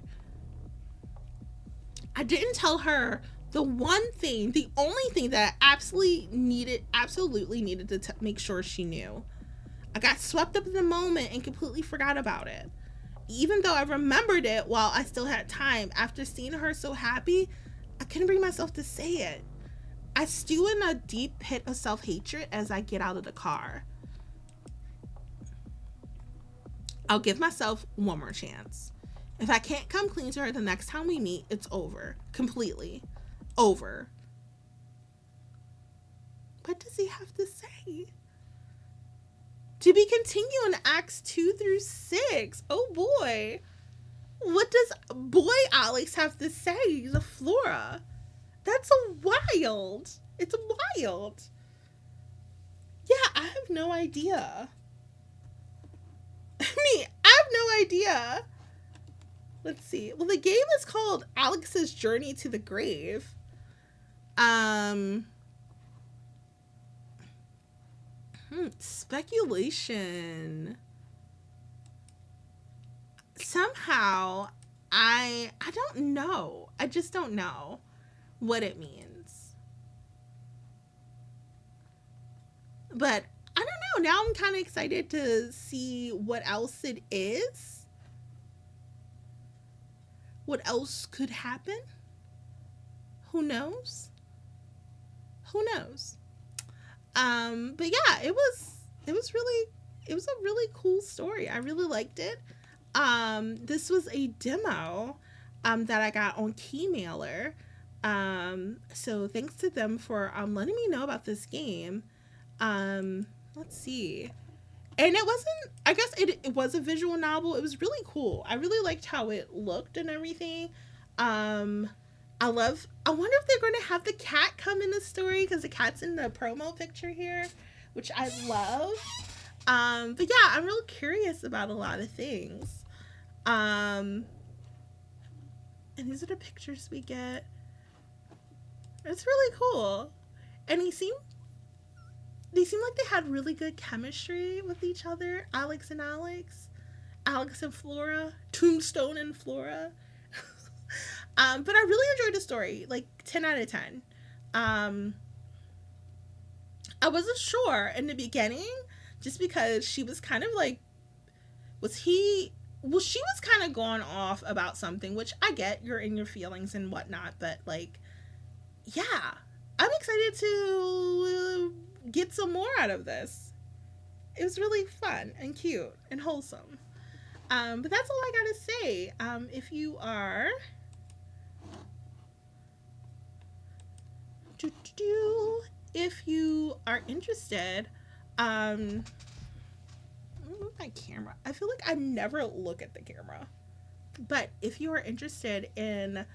I didn't tell her the only thing that I absolutely needed to make sure she knew. I got swept up in the moment and completely forgot about it. Even though I remembered it while I still had time, after seeing her so happy, I couldn't bring myself to say it. I stew in a deep pit of self-hatred as I get out of the car. I'll give myself one more chance. If I can't come clean to her the next time we meet, it's over. Completely. Over. What does he have to say? To be continued in Acts 2 through 6. Oh boy. What does boy Alex have to say to Flora? That's wild. It's wild. Yeah, I have no idea. I have no idea. Let's see. Well, the game is called Alex's Journey to the Grave. Speculation. somehow I don't know. I just don't know what it means. But I don't know. Now I'm kind of excited to see what else it is. What else could happen? Who knows? Who knows? But yeah, it was really it was a really cool story. I really liked it. This was a demo that I got on Keymailer. So thanks to them for letting me know about this game. Let's see. And it wasn't, I guess it was a visual novel. It was really cool. I really liked how it looked and everything. Um, I wonder if they're going to have the cat come in the story because the cat's in the promo picture here, which I love. But yeah, I'm real curious about a lot of things. Um, and these are the pictures we get. It's really cool. And they seem like they had really good chemistry with each other. Alex and Alex, Alex and Flora, Tombstone and Flora. But I really enjoyed the story, like 10 out of 10. Um, I wasn't sure in the beginning, just because she was kind of like, was he? Well, she was kind of going off about something, which I get. You're in your feelings and whatnot, but like, yeah, I'm excited to get some more out of this. It was really fun and cute and wholesome. But that's all I gotta say. If you are if you are interested, move my camera. I feel like I never look at the camera. But if you are interested in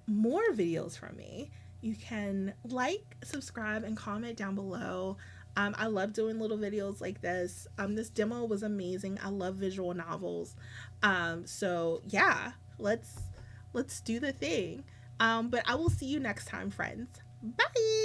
more videos from me, you can like, subscribe, and comment down below. I love doing little videos like this. This demo was amazing. I love visual novels. So yeah, let's do the thing. But I will see you next time, friends. Bye.